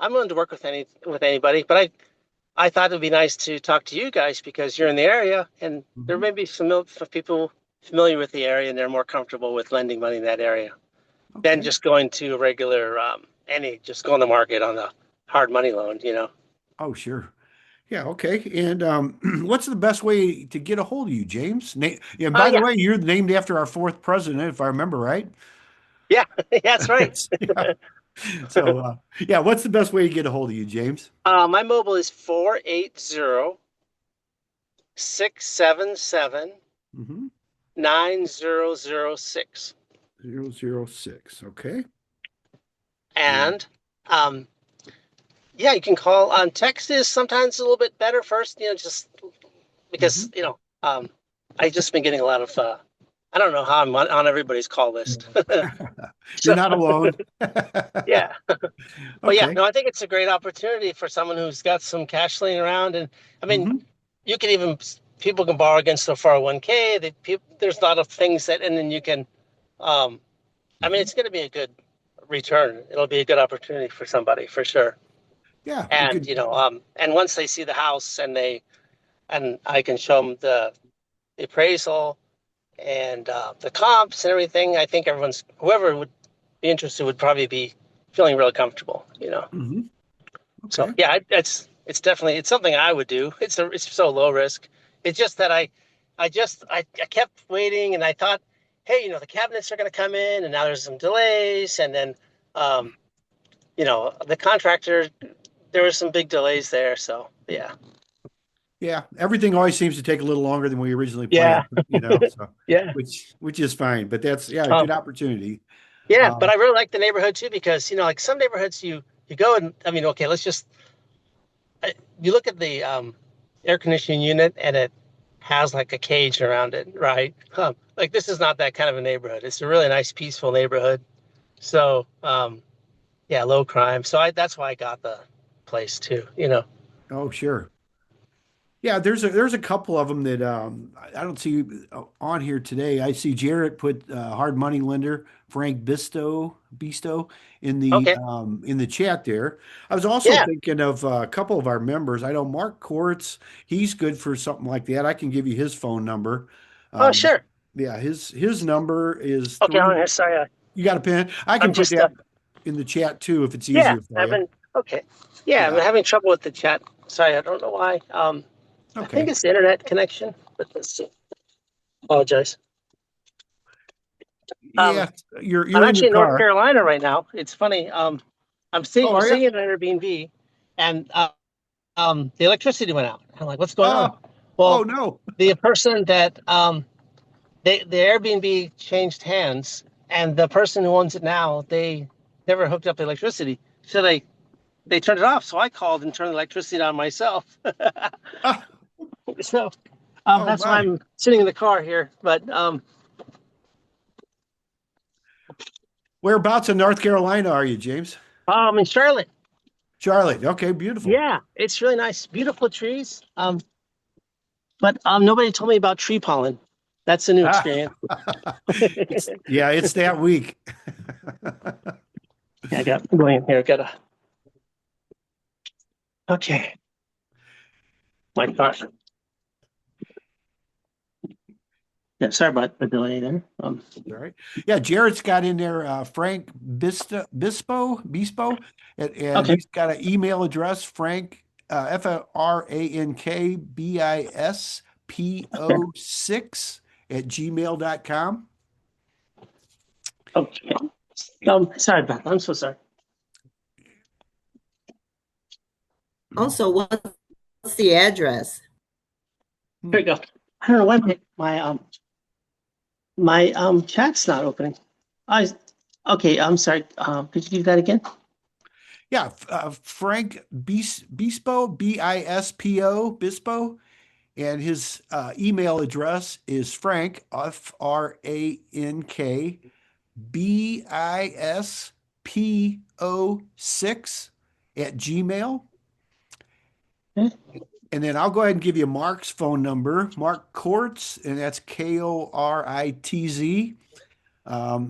willing to work with anybody. But I thought it'd be nice to talk to you guys because you're in the area, and there may be some people familiar with the area, and they're more comfortable with lending money in that area than just going to a regular. Just go on the market on a hard money loan, Oh, sure. Yeah, okay. And what's the best way to get a hold of you, James? By the way, you're named after our 4th president, if I remember right. Yeah, that's right. So, what's the best way to get a hold of you, James? My mobile is 480-677-9006. 006. Okay. And you can call on text is sometimes a little bit better first, just because, I just been getting a lot of, I don't know how I'm on everybody's call list. You're not alone. Yeah. But I think it's a great opportunity for someone who's got some cash laying around. And I mean, people can borrow against their 401k. There's a lot of things and then you can, it's going to be a good return. It'll be a good opportunity for somebody for sure. Yeah. And and once they see the house and I can show them the appraisal and the comps and everything, I think whoever would be interested would probably be feeling really comfortable, Okay. So it's definitely something I would do. It's so low risk. It's just that I kept waiting and I thought, hey, the cabinets are going to come in, and now there's some delays, and then, the contractor, there were some big delays there, so yeah. Yeah, everything always seems to take a little longer than we originally Yeah. planned, you know, so Yeah. which is fine, but that's a Um, good opportunity. yeah, but Um, I really like the neighborhood too because like some neighborhoods you go and I mean, okay, let's just you look at the air conditioning unit and it has like a cage around it, right? Like this is not that kind of a neighborhood. It's a really nice, peaceful neighborhood. So, yeah, low crime. So that's why I got the place too. oh, sure. Yeah, there's a couple of them that I don't see on here today. I see Jarrett put hard money lender Frank Bisto Okay. in the chat there. I was also Yeah. thinking of a couple of our members. I know Mark Kortz, he's good for something like that. I can give you his phone number. Oh, Um, sure. yeah, his number is Okay, three. hold on. Sorry. You got a pen? I can I'm put just that in the chat too if it's yeah, easier for you. okay. Yeah, I'm Yeah. having trouble with the chat. Sorry, I don't know why. I think Okay. it's the internet connection, but let's see. Apologize. Yeah, I'm you're in your actually in North car. Carolina right now. It's funny. I'm Oh, staying are you? in an Airbnb, and the electricity went out. I'm like, what's going on? Oh, oh Well, no. the person that the Airbnb changed hands, and the person who owns it now, they never hooked up the electricity, so they turned it off. So I called and turned the electricity on myself. Ah, So oh that's why my. I'm sitting in the car here. But Whereabouts in North Carolina are you, James? in Charlotte, Charlotte. Okay, beautiful. yeah, it's really nice, beautiful trees. But nobody told me about tree pollen. That's a new Ah, experience. it's that week. Yeah, I got going in here. Okay, my gosh. Yeah, sorry about the delay there. All right. Yeah, Jared's got in there Frank Bispo, and Okay. he's got an email address, Frank FrankBispo6 at gmail.com. Okay. Sorry about that. I'm so sorry. Also, what's the address? Here we go. I don't know why my chat's not opening. Okay, I'm sorry. Could you do that again? Yeah, Frank Bispo, Bispo, and his email address is Frank, FrankBispo6 at Gmail. Okay. And then I'll go ahead and give you Mark's phone number, Mark Kortz, and that's Koritz.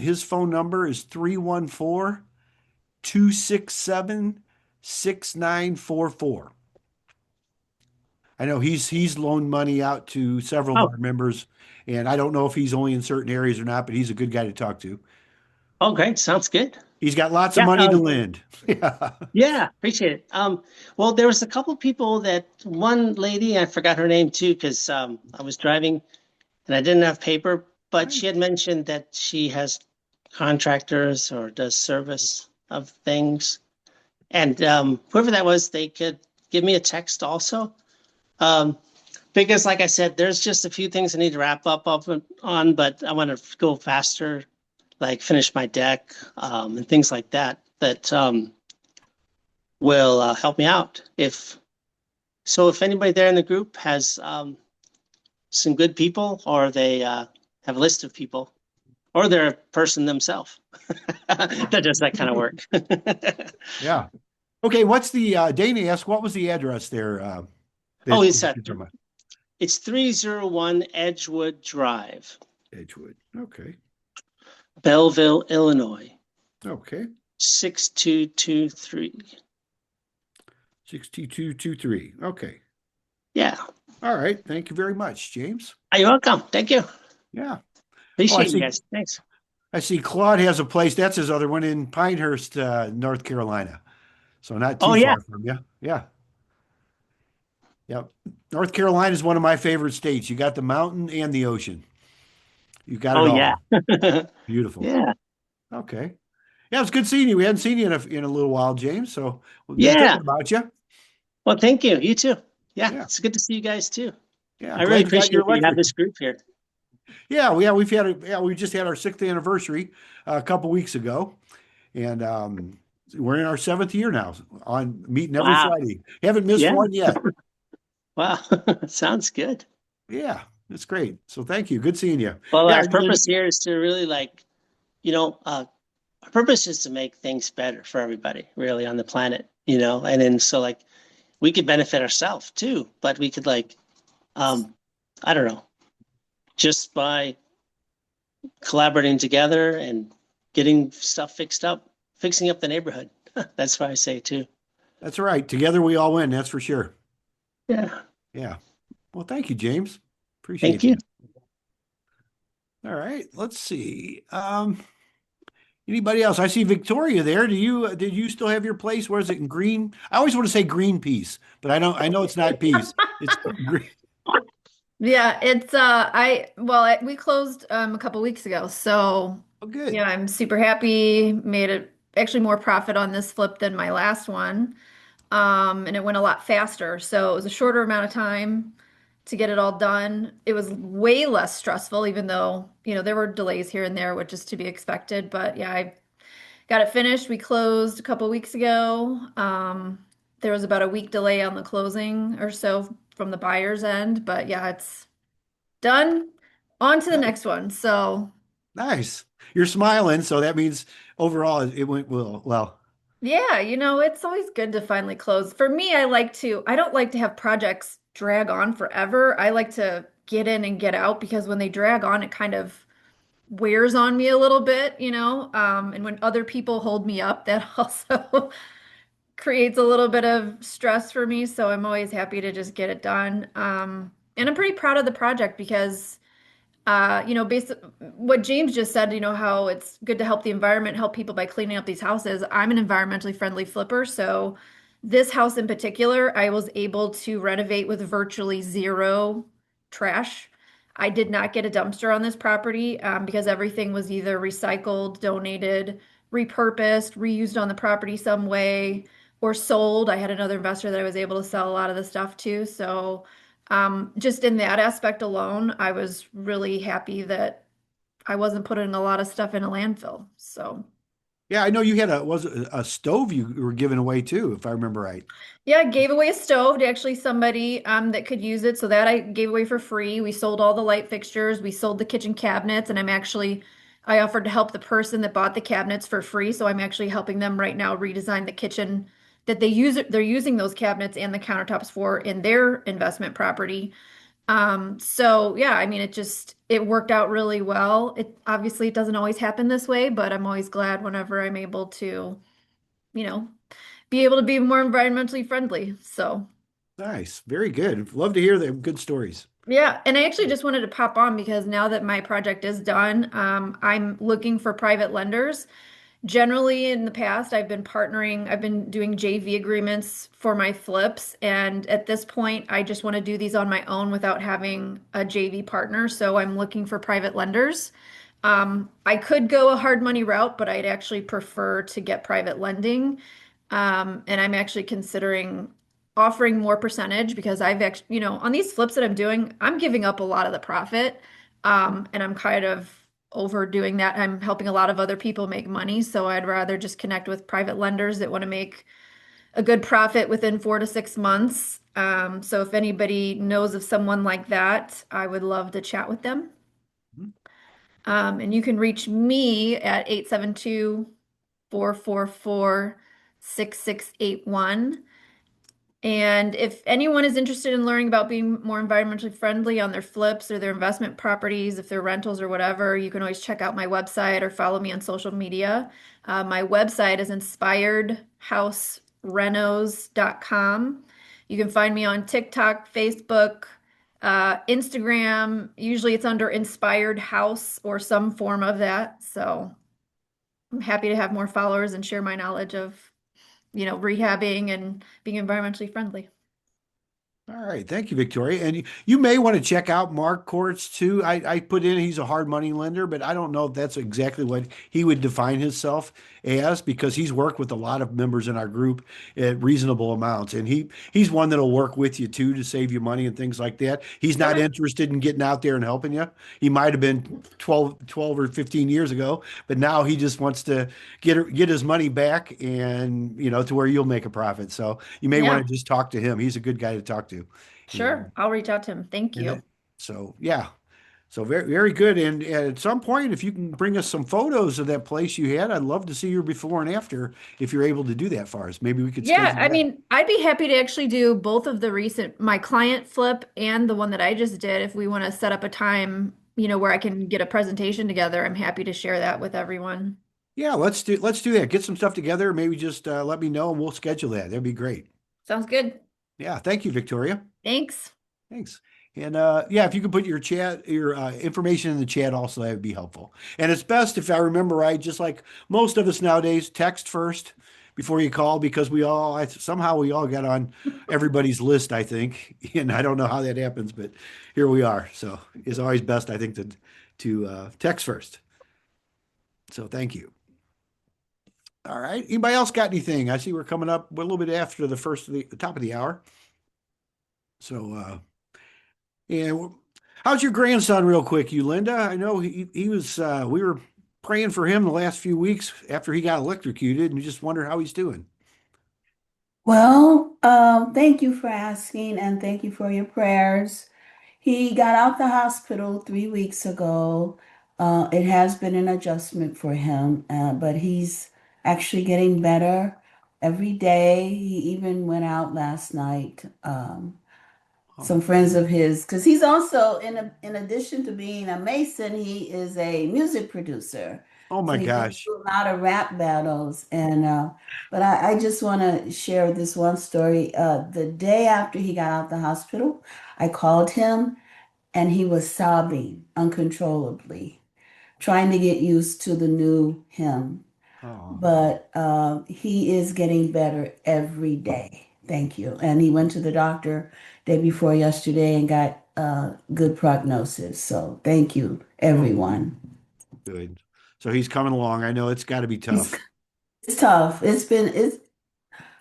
His phone number is 314-267-6944. I know he's loaned money out to several of our members, and I don't know if he's only in certain areas or not, but he's a good guy to talk to. Oh, great. Sounds good. He's got lots of money to lend. Yeah. Yeah, appreciate it. Well, there was a couple people one lady, I forgot her name too, because I was driving and I didn't have paper, but she had mentioned that she has contractors or does service of things. And whoever that was, they could give me a text also. Because like I said, there's just a few things I need to wrap up on, but I want to go faster, like finish my deck and things like that will help me out. If anybody there in the group has some good people, or they have a list of people, or they're a person themselves that does that kind of work. Yeah. Okay, what's the Dana asked, what was the address there? It's 301 Edgewood Drive. Edgewood. Okay. Belleville, Illinois. Okay. 6223. 6223. Okay. Yeah. All right. Thank you very much, James. You're welcome. Thank you. Yeah. Appreciate you guys. Thanks. I see Claude has a place. That's his other one in Pinehurst, North Carolina. So not too far from you. Yeah. Yep. North Carolina is one of my favorite states. You got the mountain and the ocean. You got it all. Yeah. Beautiful. Yeah. Okay. Yeah, it's good seeing you. We hadn't seen you in a little while, James. So we've been Yeah. thinking about you. Well, thank you. You too. Yeah, Yeah. it's good to see you guys too. Yeah. I really Glad you got your appreciate that you have electric. this group here. Yeah, we just had our 6th anniversary a couple weeks ago, and we're in our 7th year now on meeting every Wow. Friday. Haven't missed Yeah. one yet. Wow. Sounds good. Yeah, it's great. So thank you. Good seeing you. Well, Yeah, our purpose here is to really our purpose is to make things better for everybody really on the planet, and then so like we could benefit ourselves too, but we could I don't know, just by collaborating together and getting stuff fixing up the neighborhood. That's why I say too. that's right. Together we all win. That's for sure. Yeah. Yeah. Well, thank you, James. Appreciate Thank you. that. All right. Let's see. Anybody else? I see Victoria there. Did you still have your place? Where is it in green? I always want to say green peace, but I know it's not peace. It's green. Yeah, it's we closed a couple weeks ago. So Oh, good. yeah, I'm super happy. Made it actually more profit on this flip than my last one. And it went a lot faster. So it was a shorter amount of time to get it all done. It was way less stressful, even though, there were delays here and there, which is to be expected. But yeah, I got it finished. We closed a couple weeks ago. There was about a week delay on the closing or so from the buyer's end, but yeah, it's done. On to the next one. So Nice. You're smiling, so that means overall it went well. Well, yeah, it's always good to finally close. For me, I don't like to have projects drag on forever. I like to get in and get out because when they drag on, it kind of wears on me a little bit. And when other people hold me up, that also creates a little bit of stress for me. So I'm always happy to just get it done. And I'm pretty proud of the project because based what James just said, how it's good to help the environment, help people by cleaning up these houses. I'm an environmentally friendly flipper, so this house in particular, I was able to renovate with virtually zero trash. I did not get a dumpster on this property because everything was either recycled, donated, repurposed, reused on the property some way, or sold. I had another investor that I was able to sell a lot of the stuff to. So just in that aspect alone, I was really happy that I wasn't putting a lot of stuff in a landfill. So, yeah, I know you had a stove you were giving away too, if I remember right. yeah, I gave away a stove to actually somebody that could use it. So that I gave away for free. We sold all the light fixtures, we sold the kitchen cabinets, and I offered to help the person that bought the cabinets for free. So I'm actually helping them right now redesign the kitchen that they're using those cabinets and the countertops for in their investment property. So yeah, I mean, it worked out really well. It doesn't always happen this way, but I'm always glad whenever I'm able to, you know, be able to be more environmentally friendly. So Nice. Very good. Love to hear the good stories. yeah, and I actually just wanted to pop on because now that my project is done, I'm looking for private lenders. Generally, in the past, I've been doing JV agreements for my flips. And at this point, I just want to do these on my own without having a JV partner. So I'm looking for private lenders. I could go a hard money route, but I'd actually prefer to get private lending. And I'm actually considering offering more percentage because I've actually, on these flips that I'm doing, I'm giving up a lot of the profit. And I'm kind of overdoing that. I'm helping a lot of other people make money. So I'd rather just connect with private lenders that want to make a good profit within 4 to 6 months. So if anybody knows of someone like that, I would love to chat with them. And you can reach me at 872-444-6681. And if anyone is interested in learning about being more environmentally friendly on their flips or their investment properties, if they're rentals or whatever, you can always check out my website or follow me on social media. My website is inspiredhouserenos.com. You can find me on TikTok, Facebook, Instagram. Usually it's under Inspired House or some form of that. So I'm happy to have more followers and share my knowledge of rehabbing and being environmentally friendly. All right, thank you, Victoria. And you may want to check out Mark Courts too. I put in he's a hard money lender, but I don't know if that's exactly what he would define himself as because he's worked with a lot of members in our group at reasonable amounts. And he's one that'll work with you too to save you money and things like that. He's not Okay. interested in getting out there and helping you. He might have been 12 or 15 years ago, but now he just wants to get his money back and to where you'll make a profit. So you may want Yeah, to just talk to him. He's a good guy to talk to. sure. I'll reach out to him. Thank And you. so yeah. So very, very good. And at some point, if you can bring us some photos of that place you had, I'd love to see your before and after if you're able to do that for us. Maybe we could Yeah, schedule I that. mean, I'd be happy to actually do both of the recent, my client flip and the one that I just did. If we want to set up a time, where I can get a presentation together, I'm happy to share that with everyone. Yeah, let's do that. Get some stuff together. Maybe just let me know and we'll schedule that. That'd be great. Sounds good. Yeah, thank you, Victoria. Thanks. Thanks. And yeah, if you could put your information in the chat also, that would be helpful. And it's best if I remember right, just like most of us nowadays, text first before you call because somehow we all got on everybody's list, I think. And I don't know how that happens, but here we are. So it's always best, I think, to text first. So thank you. All right. Anybody else got anything? I see we're coming up a little bit after the top of the hour. So yeah, how's your grandson, real quick, you Linda? I know he was. We were praying for him the last few weeks after he got electrocuted, and just wonder how he's doing. Well, thank you for asking and thank you for your prayers. He got out the hospital 3 weeks ago. It has been an adjustment for him, but he's actually getting better every day. He even went out last night. Some friends of his, because he's also in addition to being a Mason, he is a music producer. Oh So my he goes gosh! to a lot of rap battles, and but I just want to share this one story. The day after he got out the hospital, I called him, and he was sobbing uncontrollably, trying to get used to the new him. Oh, But he is getting better every day. Thank you. And he went to the doctor day before yesterday and got good prognosis. So thank you, oh, everyone. good. So he's coming along. I know it's got to be It's, tough. it's tough.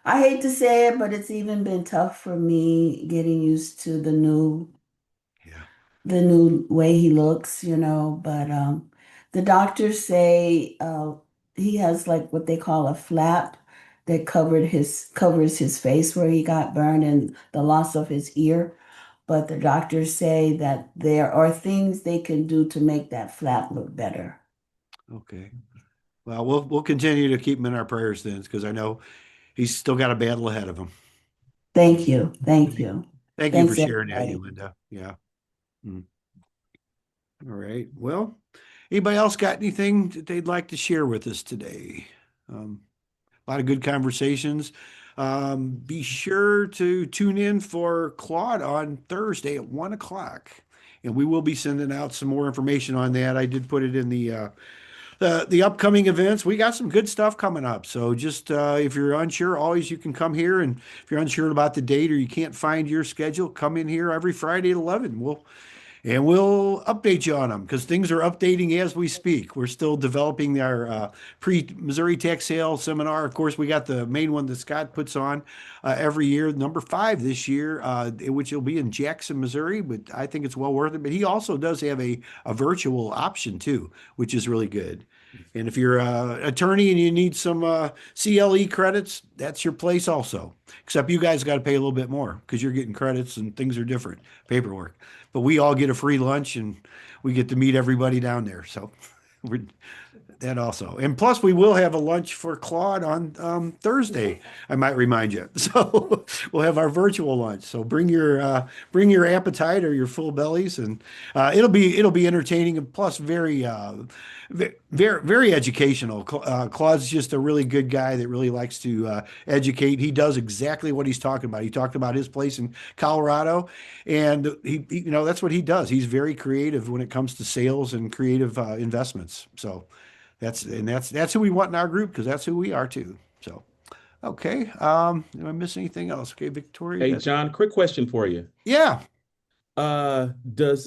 I hate to say it, but it's even been tough for me getting used to Yeah. the new way he looks, but the doctors say he has like what they call a flap that covers his face where he got burned and the loss of his ear. But the doctors say that there are things they can do to make that flap look better. Okay. Well, we'll continue to keep him in our prayers then, because I know he's still got a battle ahead of him. Thank you. Thank you. Thank you for Thanks, sharing that, everybody. Linda. Yeah. Mm. All right. Well, anybody else got anything that they'd like to share with us today? A lot of good conversations. Be sure to tune in for Claude on Thursday at 1 o'clock. And we will be sending out some more information on that. I did put it in the upcoming events. We got some good stuff coming up. So just if you're unsure, always you can come here. And if you're unsure about the date or you can't find your schedule, come in here every Friday at 11. We'll update you on them because things are updating as we speak. We're still developing our pre-Missouri tax sale seminar. Of course, we got the main one that Scott puts on every year, number 5 this year, which will be in Jackson, Missouri. But I think it's well worth it. But he also does have a virtual option too, which is really good. And if you're an attorney and you need some CLE credits, that's your place also. Except you guys got to pay a little bit more because you're getting credits and things are different, paperwork. But we all get a free lunch and we get to meet everybody down there. So we're that also. And plus, we will have a lunch for Claude on Thursday. I might remind you. So we'll have our virtual lunch. So bring your appetite or your full bellies, and it'll be entertaining and plus very educational. Claude's just a really good guy that really likes to educate. He does exactly what he's talking about. He talked about his place in Colorado, and that's what he does. He's very creative when it comes to sales and creative investments. So that's who we want in our group because that's who we are too. So, Okay. Did I miss anything else? Okay, Victoria. Hey, John, quick question for you. Yeah. Can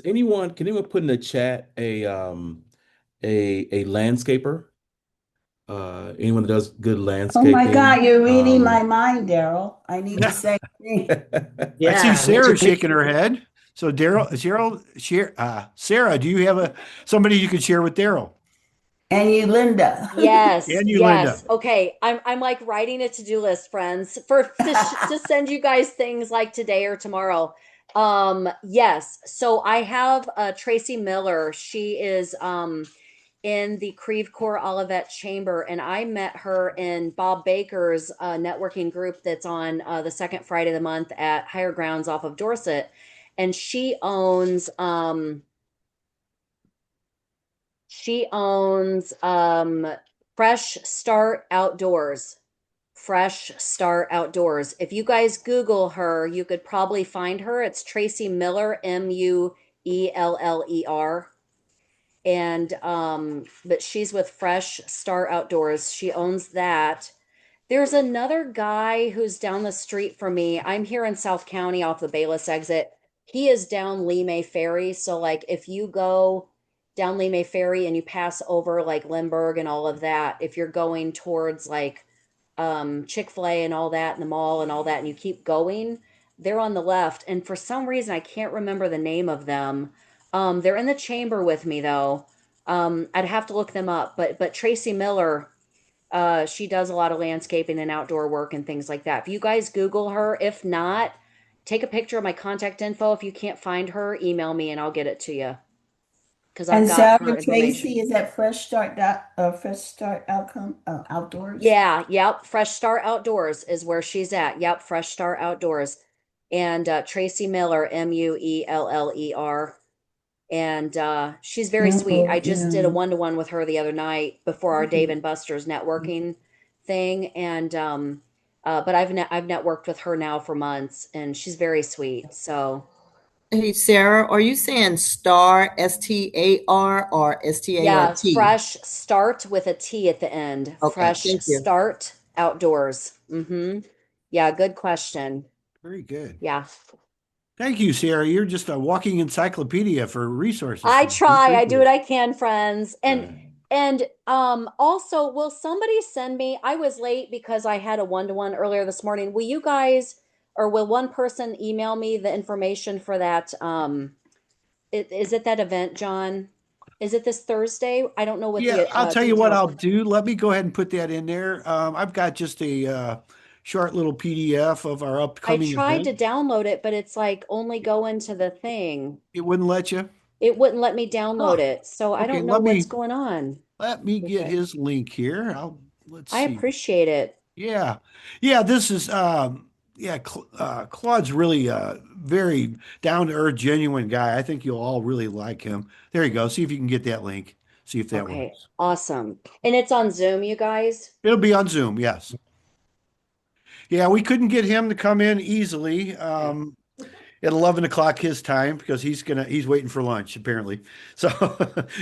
anyone put in the chat a landscaper? Anyone that does good Oh my God, landscaping? you're reading my mind, Daryl. I need the same thing. I see Yeah, Sarah shaking her head. So Sarah, do you have somebody you could share with Daryl And you, Linda. Yes, and you, Linda? yes. Okay, I'm like writing a to-do list, friends, to send you guys things like today or tomorrow. Yes. So I have Tracy Miller. She is in the Creve Coeur Olivet Chamber, and I met her in Bob Baker's networking group that's on the second Friday of the month at Higher Grounds off of Dorset, and she owns Fresh Start Outdoors. Fresh Start Outdoors. If you guys Google her, you could probably find her. It's Tracy Miller, Mueller. And but she's with Fresh Start Outdoors. She owns that. There's another guy who's down the street from me. I'm here in South County off the Bayless exit. He is down Lee May Ferry. So like if you go down Lee May Ferry and you pass over like Lindbergh and all of that, if you're going towards like Chick-fil-A and all that and the mall and all that, and you keep going, they're on the left. And for some reason, I can't remember the name of them. They're in the chamber with me though. I'd have to look them up, but Tracy Miller, she does a lot of landscaping and outdoor work and things like that. If you guys Google her, if not, take a picture of my contact info. If you can't find her, email me and I'll get it to you. Because I've And got her Sarah information. Tracy is at Fresh Start Outdoors. Yeah, yep. Fresh Start Outdoors is where she's at. Yep, Fresh Start Outdoors. And Tracy Miller, Mueller. And she's very sweet. I Oh, just did a yeah. one-to-one with her the other night before our Dave and Buster's networking thing. And but I've networked with her now for months, and she's very sweet. So Hey, Sarah, are you saying star, STAR, or yeah, START? Fresh Start with a T at the end. Okay, Fresh thank you. Start Outdoors. Yeah, good question. Very good. Yeah. Thank you, Sarah. You're just a walking encyclopedia for resources. I We try. I appreciate do what it. I can, friends. And also, will somebody send me? I was late because I had a one-to-one earlier this morning. Will you guys, or will one person email me the information for that? Is it that event, John? Is it this Thursday? I don't know what Yeah, the I'll tell you what details. I'll do. Let me go ahead and put that in there. I've got just a short little PDF of our I upcoming tried to event. download it, but it's like only go into the thing. It wouldn't let you. It wouldn't let me download Oh, it. So I okay. don't know what's going on Let me with get it. his link here. Let's I see. appreciate it. Yeah. Yeah, this is Claude's really very down to earth, genuine guy. I think you'll all really like him. There you go. See if you can get that link. See if that Okay, works. awesome. And it's on Zoom, you guys? It'll be on Zoom, yes. Yeah, we couldn't get him to come in easily at 11 o'clock his time because he's waiting for lunch apparently. So,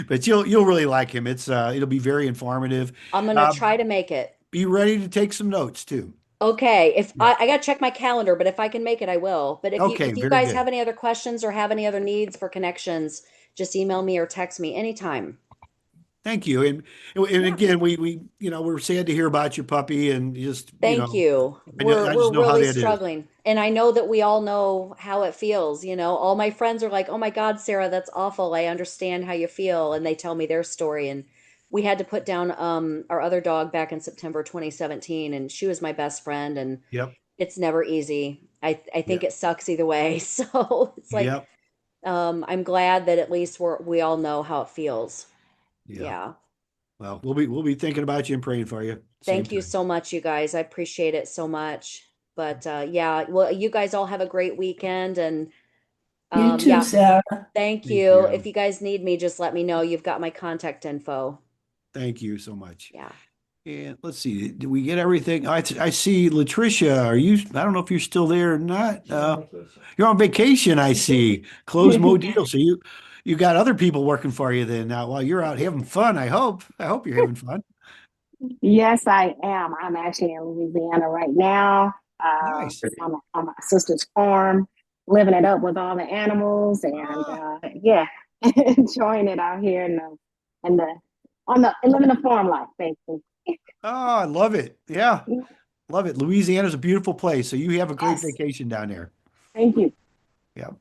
but you'll really like him. It'll be very informative. I'm gonna try to make it. Be ready to take some notes too. Okay, if I gotta check my calendar, but if I can make it, I will. But Okay, if you very guys good. have any other questions or have any other needs for connections, just email me or text me anytime. Thank you. And again, we're sad to hear about your puppy and just, Thank you. I We're just know how really that is. struggling. And I know that we all know how it feels, you know. All my friends are like, "Oh my God, Sarah, that's awful. I understand how you feel." And they tell me their story. And we had to put down our other dog back in September 2017, and she was my best friend, and Yep. it's never easy. I think Yep. it sucks either way. So it's like Yep. I'm glad that at least we all know how it feels. Yeah. Yeah. Well, we'll be thinking about you and praying for you. Same Thank you time. so much, you guys. I appreciate it so much. But yeah, well, you guys all have a great weekend and You too, yeah, Sarah. thank Thank you. If you. you guys need me, just let me know. You've got my contact info. Thank you so much. Yeah. And let's see, did we get everything? I see Latricia. I don't know if you're still there or not. You're on vacation, I see. Close Mo deal. So you got other people working for you then now while you're out having fun, I hope. I hope you're having fun. Yes, I am. I'm actually in Louisiana right now. Nice. On my sister's farm, living it up with all the animals, and Ah, yeah, enjoying it out here in the on the living the farm life, basically. I love it. Yeah, love it. Louisiana's a beautiful place, so you have a great Yes, vacation down there. thank you. Yeah,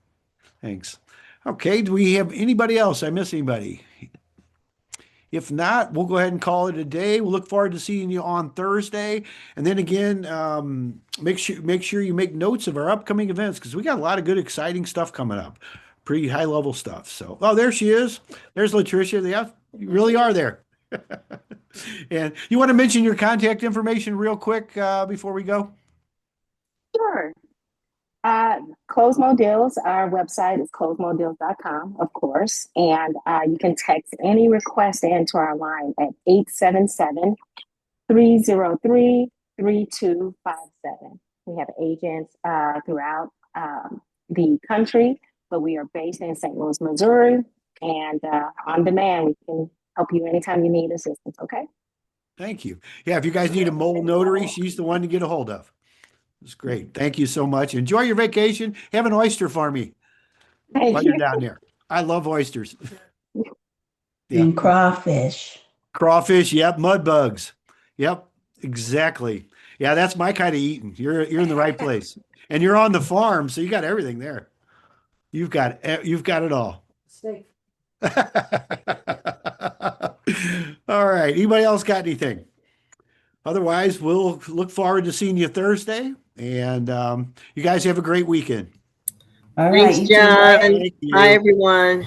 thanks. Okay, do we have anybody else? I miss anybody? If not, we'll go ahead and call it a day. We'll look forward to seeing you on Thursday. And then again, make sure you make notes of our upcoming events because we got a lot of good, exciting stuff coming up. Pretty high level stuff. So, oh, there she is. There's Latricia. Yeah, you really are there. And you want to mention your contact information real quick before we go? Sure. Cosmo Deals, our website is cosmodeals.com, of course. And you can text any request into our line at 877-303-3257. We have agents throughout the country, but we are based in St. Louis, Missouri. And on demand, we can help you anytime you need assistance, okay? Thank you. Yeah, if you guys need a mobile notary, she's the one to get a hold of. It's great. Thank you so much. Enjoy your vacation. Have an oyster for me Thank while you. you're down there. I love oysters. Yeah. And crawfish. Crawfish. Yep. Mud bugs. Yep. Exactly. Yeah, that's my kind of eating. You're in the right place. And you're on the farm, so you got everything there. You've got it all. Steak. All right. Anybody else got anything? Otherwise, we'll look forward to seeing you Thursday. And you guys have a great weekend. All right, Thanks, you too. John. Thank Bye, you. everyone.